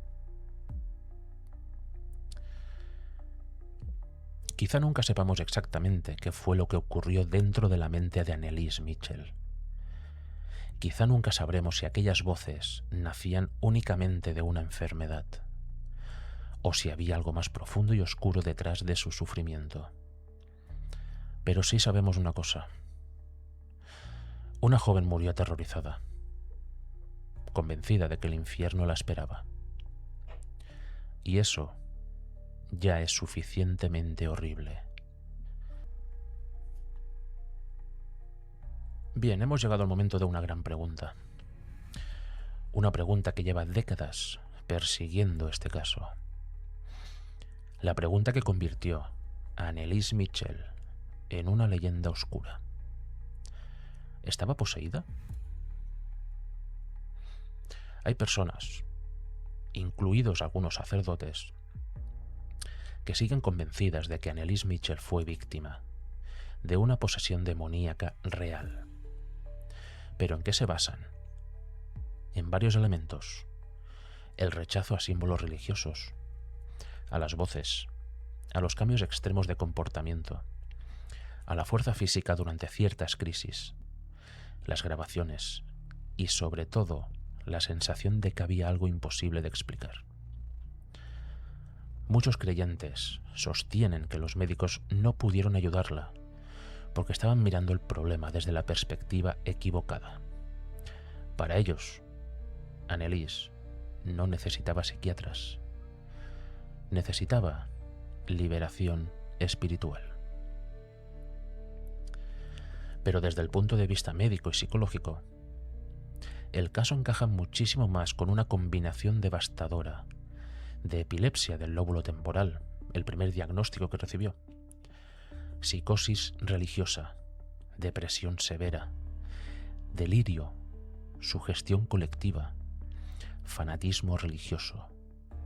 Quizá nunca sepamos exactamente qué fue lo que ocurrió dentro de la mente de Anneliese Michel. Quizá nunca sabremos si aquellas voces nacían únicamente de una enfermedad, o si había algo más profundo y oscuro detrás de su sufrimiento. Pero sí sabemos una cosa. Una joven murió aterrorizada, convencida de que el infierno la esperaba. Y eso ya es suficientemente horrible. Bien, hemos llegado al momento de una gran pregunta. Una pregunta que lleva décadas persiguiendo este caso. La pregunta que convirtió a Anneliese Michel en una leyenda oscura. ¿Estaba poseída? Hay personas, incluidos algunos sacerdotes, que siguen convencidas de que Anneliese Michel fue víctima de una posesión demoníaca real. ¿Pero en qué se basan? En varios elementos. El rechazo a símbolos religiosos, a las voces, a los cambios extremos de comportamiento, a la fuerza física durante ciertas crisis, las grabaciones y, sobre todo, la sensación de que había algo imposible de explicar. Muchos creyentes sostienen que los médicos no pudieron ayudarla porque estaban mirando el problema desde la perspectiva equivocada. Para ellos, Anneliese no necesitaba psiquiatras, necesitaba liberación espiritual. Pero desde el punto de vista médico y psicológico, el caso encaja muchísimo más con una combinación devastadora de epilepsia del lóbulo temporal, el primer diagnóstico que recibió, psicosis religiosa, depresión severa, delirio, sugestión colectiva, fanatismo religioso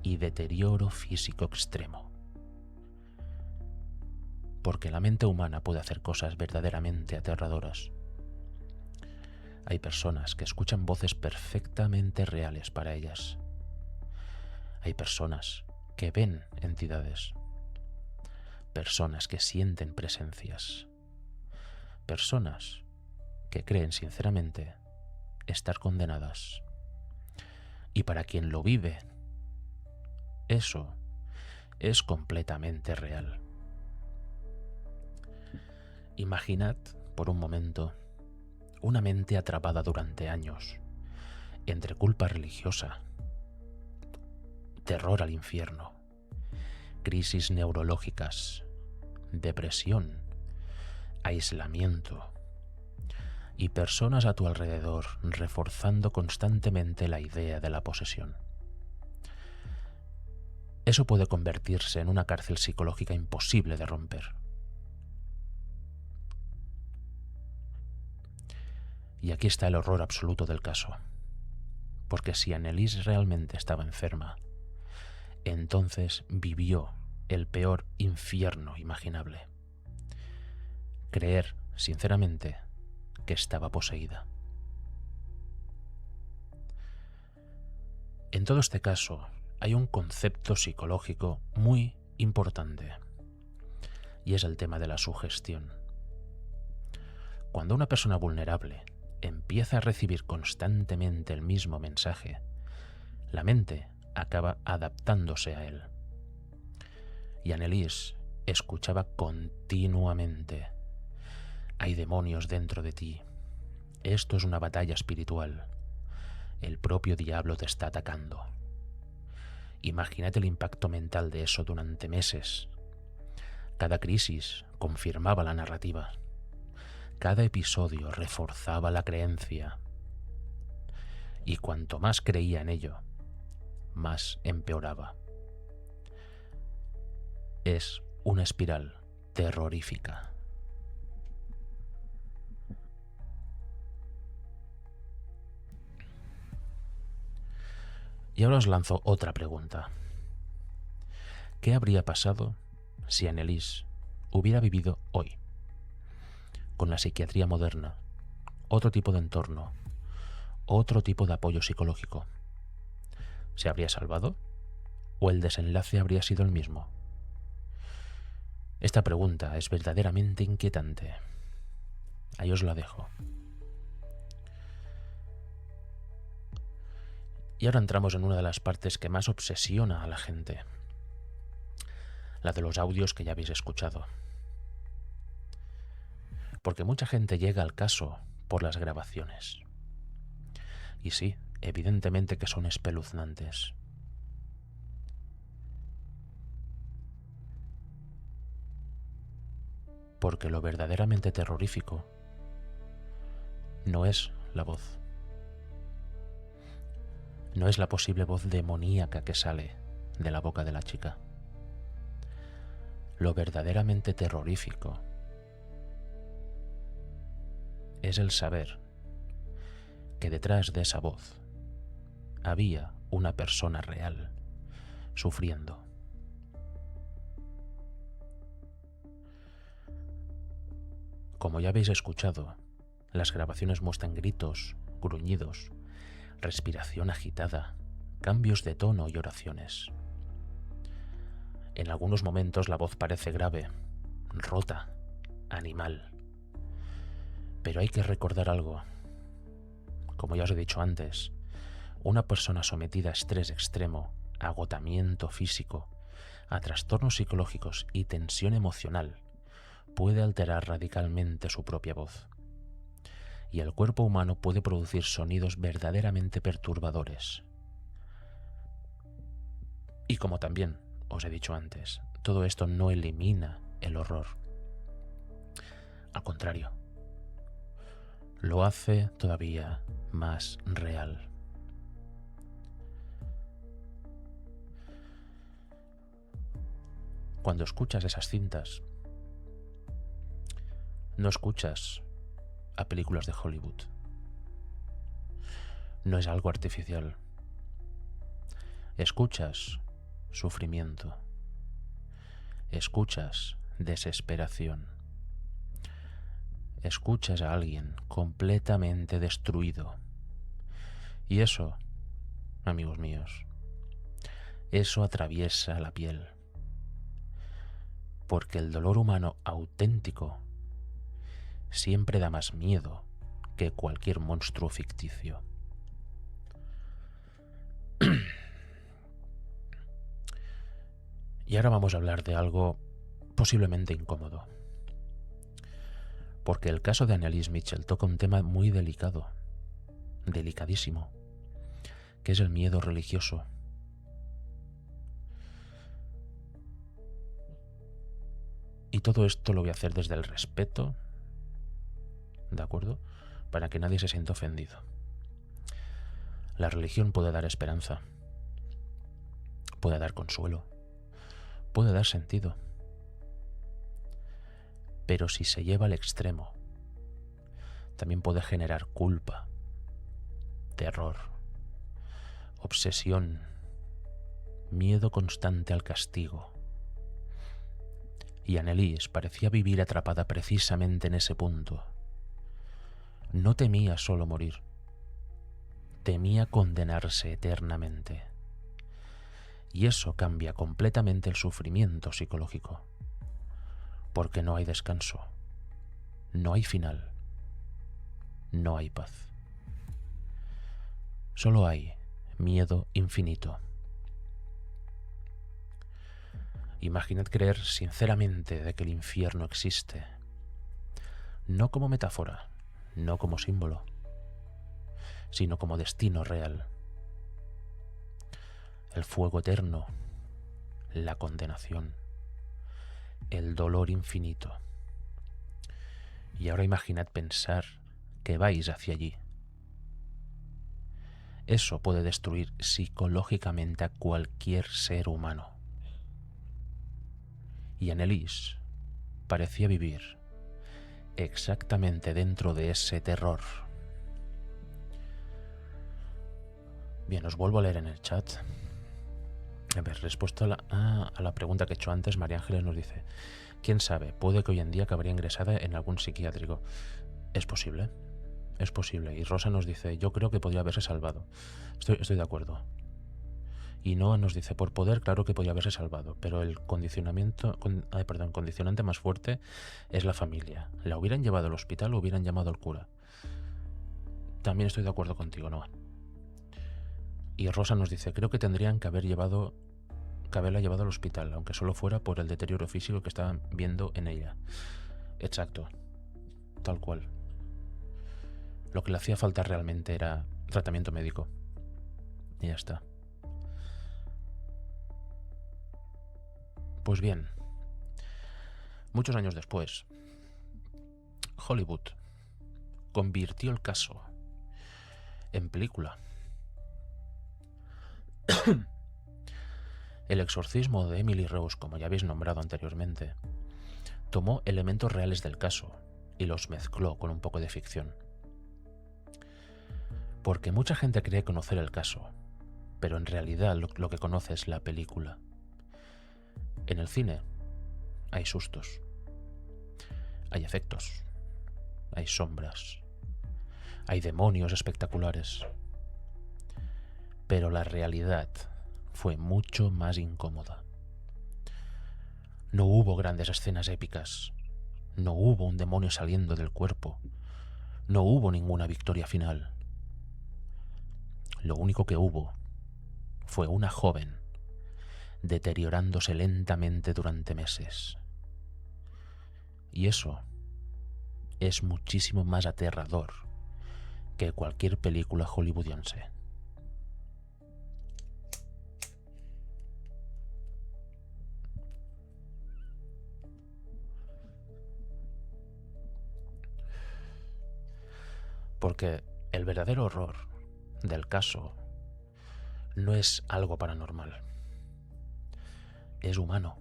y deterioro físico extremo. Porque la mente humana puede hacer cosas verdaderamente aterradoras. Hay personas que escuchan voces perfectamente reales para ellas. Hay personas que ven entidades. Personas que sienten presencias. Personas que creen sinceramente estar condenadas. Y para quien lo vive, eso es completamente real. Imaginad por un momento una mente atrapada durante años entre culpa religiosa, terror al infierno, crisis neurológicas, depresión, aislamiento y personas a tu alrededor reforzando constantemente la idea de la posesión. Eso puede convertirse en una cárcel psicológica imposible de romper. Y aquí está el horror absoluto del caso. Porque si Anneliese realmente estaba enferma, entonces vivió el peor infierno imaginable. Creer, sinceramente, que estaba poseída. En todo este caso, hay un concepto psicológico muy importante, y es el tema de la sugestión. Cuando una persona vulnerable empieza a recibir constantemente el mismo mensaje, la mente acaba adaptándose a él. Y Anneliese escuchaba continuamente: hay demonios dentro de ti. Esto es una batalla espiritual. El propio diablo te está atacando. Imagínate el impacto mental de eso durante meses. Cada crisis confirmaba la narrativa. Cada episodio reforzaba la creencia. Y cuanto más creía en ello, más empeoraba. Es una espiral terrorífica. Y ahora os lanzo otra pregunta. ¿Qué habría pasado si Anneliese hubiera vivido hoy? Con la psiquiatría moderna, otro tipo de entorno, otro tipo de apoyo psicológico. ¿Se habría salvado? ¿O el desenlace habría sido el mismo? Esta pregunta es verdaderamente inquietante. Ahí os la dejo. Y ahora entramos en una de las partes que más obsesiona a la gente. La de los audios que ya habéis escuchado. Porque mucha gente llega al caso por las grabaciones. Y sí, evidentemente que son espeluznantes. Porque lo verdaderamente terrorífico no es la voz. No es la posible voz demoníaca que sale de la boca de la chica. Lo verdaderamente terrorífico es el saber que detrás de esa voz había una persona real sufriendo. Como ya habéis escuchado, las grabaciones muestran gritos, gruñidos, respiración agitada, cambios de tono y oraciones. En algunos momentos la voz parece grave, rota, animal. Pero hay que recordar algo. Como ya os he dicho antes, una persona sometida a estrés extremo, a agotamiento físico, a trastornos psicológicos y tensión emocional puede alterar radicalmente su propia voz. y el cuerpo humano puede producir sonidos verdaderamente perturbadores. Y como también os he dicho antes, todo esto no elimina el horror. Al contrario, lo hace todavía más real. Cuando escuchas esas cintas, no escuchas a películas de Hollywood. No es algo artificial. Escuchas sufrimiento. Escuchas desesperación. Escuchas a alguien completamente destruido. Y eso, amigos míos, eso atraviesa la piel. Porque el dolor humano auténtico siempre da más miedo que cualquier monstruo ficticio. Y ahora vamos a hablar de algo posiblemente incómodo. Porque el caso de Anneliese Michel toca un tema muy delicado, delicadísimo, que es el miedo religioso. Y todo esto lo voy a hacer desde el respeto, ¿de acuerdo? Para que nadie se sienta ofendido. La religión puede dar esperanza, puede dar consuelo, puede dar sentido. Pero si se lleva al extremo, también puede generar culpa, terror, obsesión, miedo constante al castigo. Y Anneliese parecía vivir atrapada precisamente en ese punto. No temía solo morir, temía condenarse eternamente. Y eso cambia completamente el sufrimiento psicológico, porque no hay descanso, no hay final, no hay paz. Solo hay miedo infinito. Imaginad creer sinceramente de que el infierno existe, no como metáfora, no como símbolo, sino como destino real. El fuego eterno, la condenación, el dolor infinito. Y ahora imaginad pensar que vais hacia allí. Eso puede destruir psicológicamente a cualquier ser humano. Y Anneliese parecía vivir exactamente dentro de ese terror. Bien, os vuelvo a leer en el chat. A ver, respuesta a la pregunta que he hecho antes, María Ángeles nos dice: ¿quién sabe? Puede que hoy en día acabaría ingresada en algún psiquiátrico. Es posible, es posible. Y Rosa nos dice: yo creo que podría haberse salvado. Estoy de acuerdo. Y Noah nos dice: por poder, claro que podría haberse salvado, pero el condicionante más fuerte es la familia. La hubieran llevado al hospital o hubieran llamado al cura. También estoy de acuerdo contigo, Noah. Y Rosa nos dice: creo que tendrían que haberla llevado al hospital, aunque solo fuera por el deterioro físico que estaban viendo en ella. Exacto, tal cual. Lo que le hacía falta realmente era tratamiento médico. Y ya está. Pues bien, muchos años después, Hollywood convirtió el caso en película. El exorcismo de Emily Rose, como ya habéis nombrado anteriormente, tomó elementos reales del caso y los mezcló con un poco de ficción. Porque mucha gente cree conocer el caso, pero en realidad lo que conoce es la película. En el cine hay sustos, hay efectos, hay sombras, hay demonios espectaculares. Pero la realidad fue mucho más incómoda. No hubo grandes escenas épicas, no hubo un demonio saliendo del cuerpo, no hubo ninguna victoria final. Lo único que hubo fue una joven deteriorándose lentamente durante meses. Y eso es muchísimo más aterrador que cualquier película hollywoodiense. Porque el verdadero horror del caso no es algo paranormal. Es humano.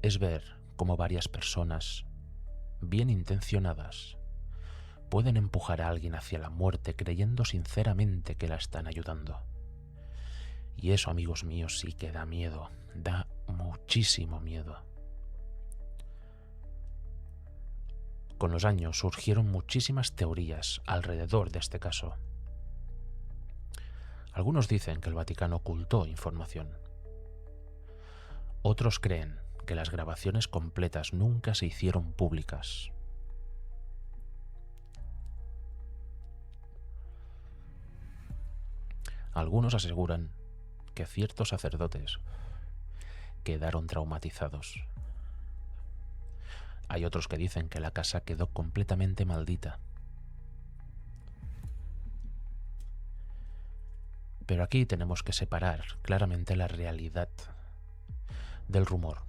Es ver cómo varias personas, bien intencionadas, pueden empujar a alguien hacia la muerte creyendo sinceramente que la están ayudando. Y eso, amigos míos, sí que da miedo. Da muchísimo miedo. Con los años surgieron muchísimas teorías alrededor de este caso. Algunos dicen que el Vaticano ocultó información. Otros creen que las grabaciones completas nunca se hicieron públicas. Algunos aseguran que ciertos sacerdotes quedaron traumatizados. Hay otros que dicen que la casa quedó completamente maldita. Pero aquí tenemos que separar claramente la realidad del rumor,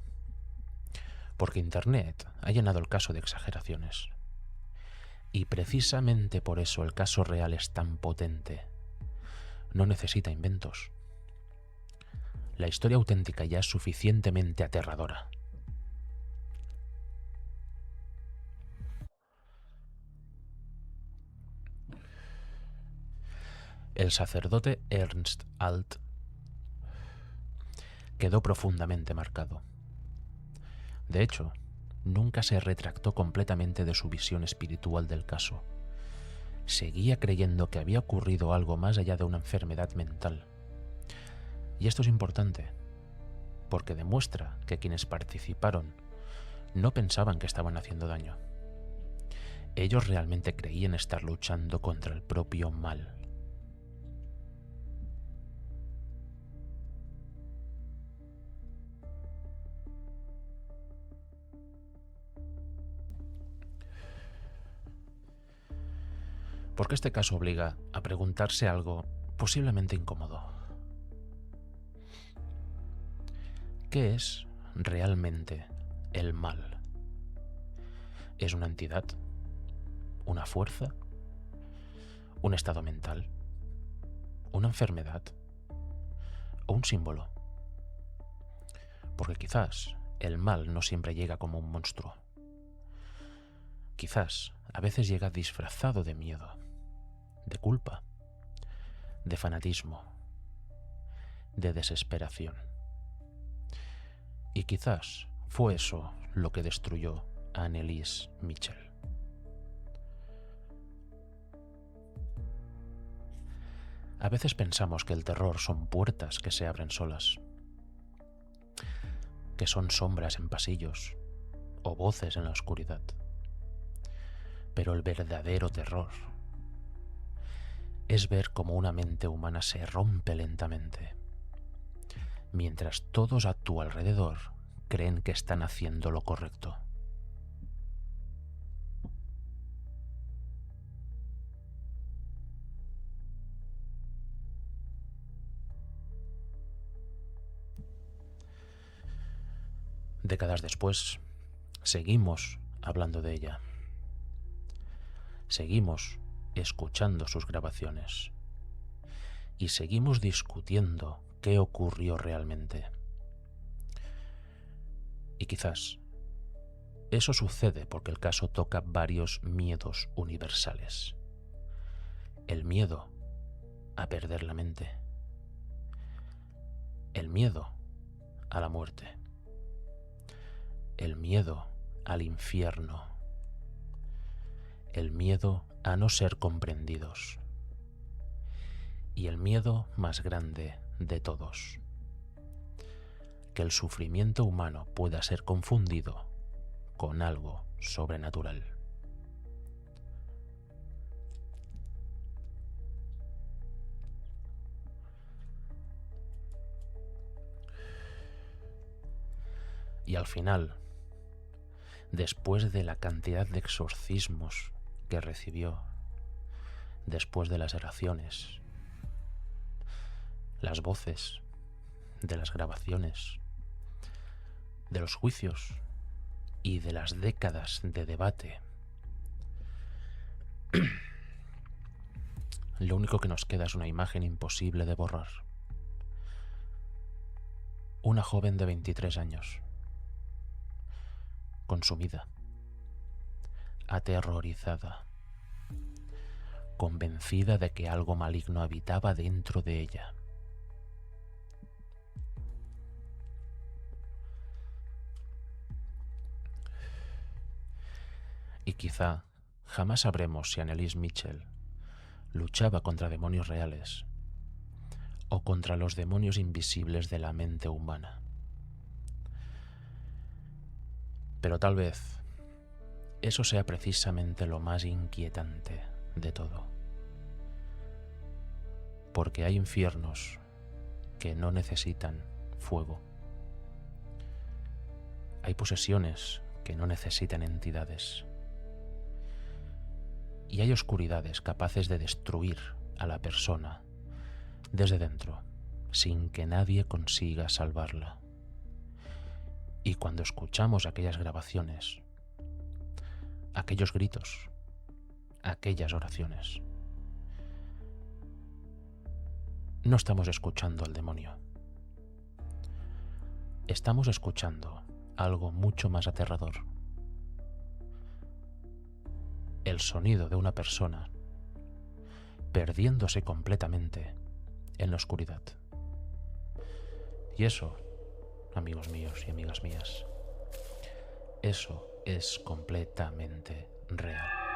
porque Internet ha llenado el caso de exageraciones. Y precisamente por eso el caso real es tan potente. No necesita inventos. La historia auténtica ya es suficientemente aterradora. El sacerdote Ernst Alt quedó profundamente marcado. De hecho, nunca se retractó completamente de su visión espiritual del caso. Seguía creyendo que había ocurrido algo más allá de una enfermedad mental. Y esto es importante, porque demuestra que quienes participaron no pensaban que estaban haciendo daño. Ellos realmente creían estar luchando contra el propio mal. Porque este caso obliga a preguntarse algo posiblemente incómodo. ¿Qué es realmente el mal? ¿Es una entidad? ¿Una fuerza? ¿Un estado mental? ¿Una enfermedad? ¿O un símbolo? Porque quizás el mal no siempre llega como un monstruo. Quizás a veces llega disfrazado de miedo, de culpa, de fanatismo, de desesperación. Y quizás fue eso lo que destruyó a Anneliese Michel. A veces pensamos que el terror son puertas que se abren solas, que son sombras en pasillos o voces en la oscuridad. Pero el verdadero terror es ver cómo una mente humana se rompe lentamente, mientras todos a tu alrededor creen que están haciendo lo correcto. Décadas después, seguimos hablando de ella. Seguimos escuchando sus grabaciones. Y seguimos discutiendo qué ocurrió realmente. Y quizás eso sucede porque el caso toca varios miedos universales. El miedo a perder la mente. El miedo a la muerte. El miedo al infierno. El miedo a no ser comprendidos. Y el miedo más grande de todos. Que el sufrimiento humano pueda ser confundido con algo sobrenatural. Y al final, después de la cantidad de exorcismos que recibió, después de las oraciones, las voces de las grabaciones, de los juicios y de las décadas de debate, lo único que nos queda es una imagen imposible de borrar. Una joven de 23 años, consumida, aterrorizada, convencida de que algo maligno habitaba dentro de ella. Y quizá jamás sabremos si Anneliese Michel luchaba contra demonios reales o contra los demonios invisibles de la mente humana. Pero tal vez eso sea precisamente lo más inquietante de todo, porque hay infiernos que no necesitan fuego. Hay posesiones que no necesitan entidades. Y hay oscuridades capaces de destruir a la persona desde dentro, sin que nadie consiga salvarla. Y cuando escuchamos aquellas grabaciones, aquellos gritos, aquellas oraciones, no estamos escuchando al demonio. Estamos escuchando algo mucho más aterrador. El sonido de una persona perdiéndose completamente en la oscuridad. Y eso, amigos míos y amigas mías, eso es completamente real.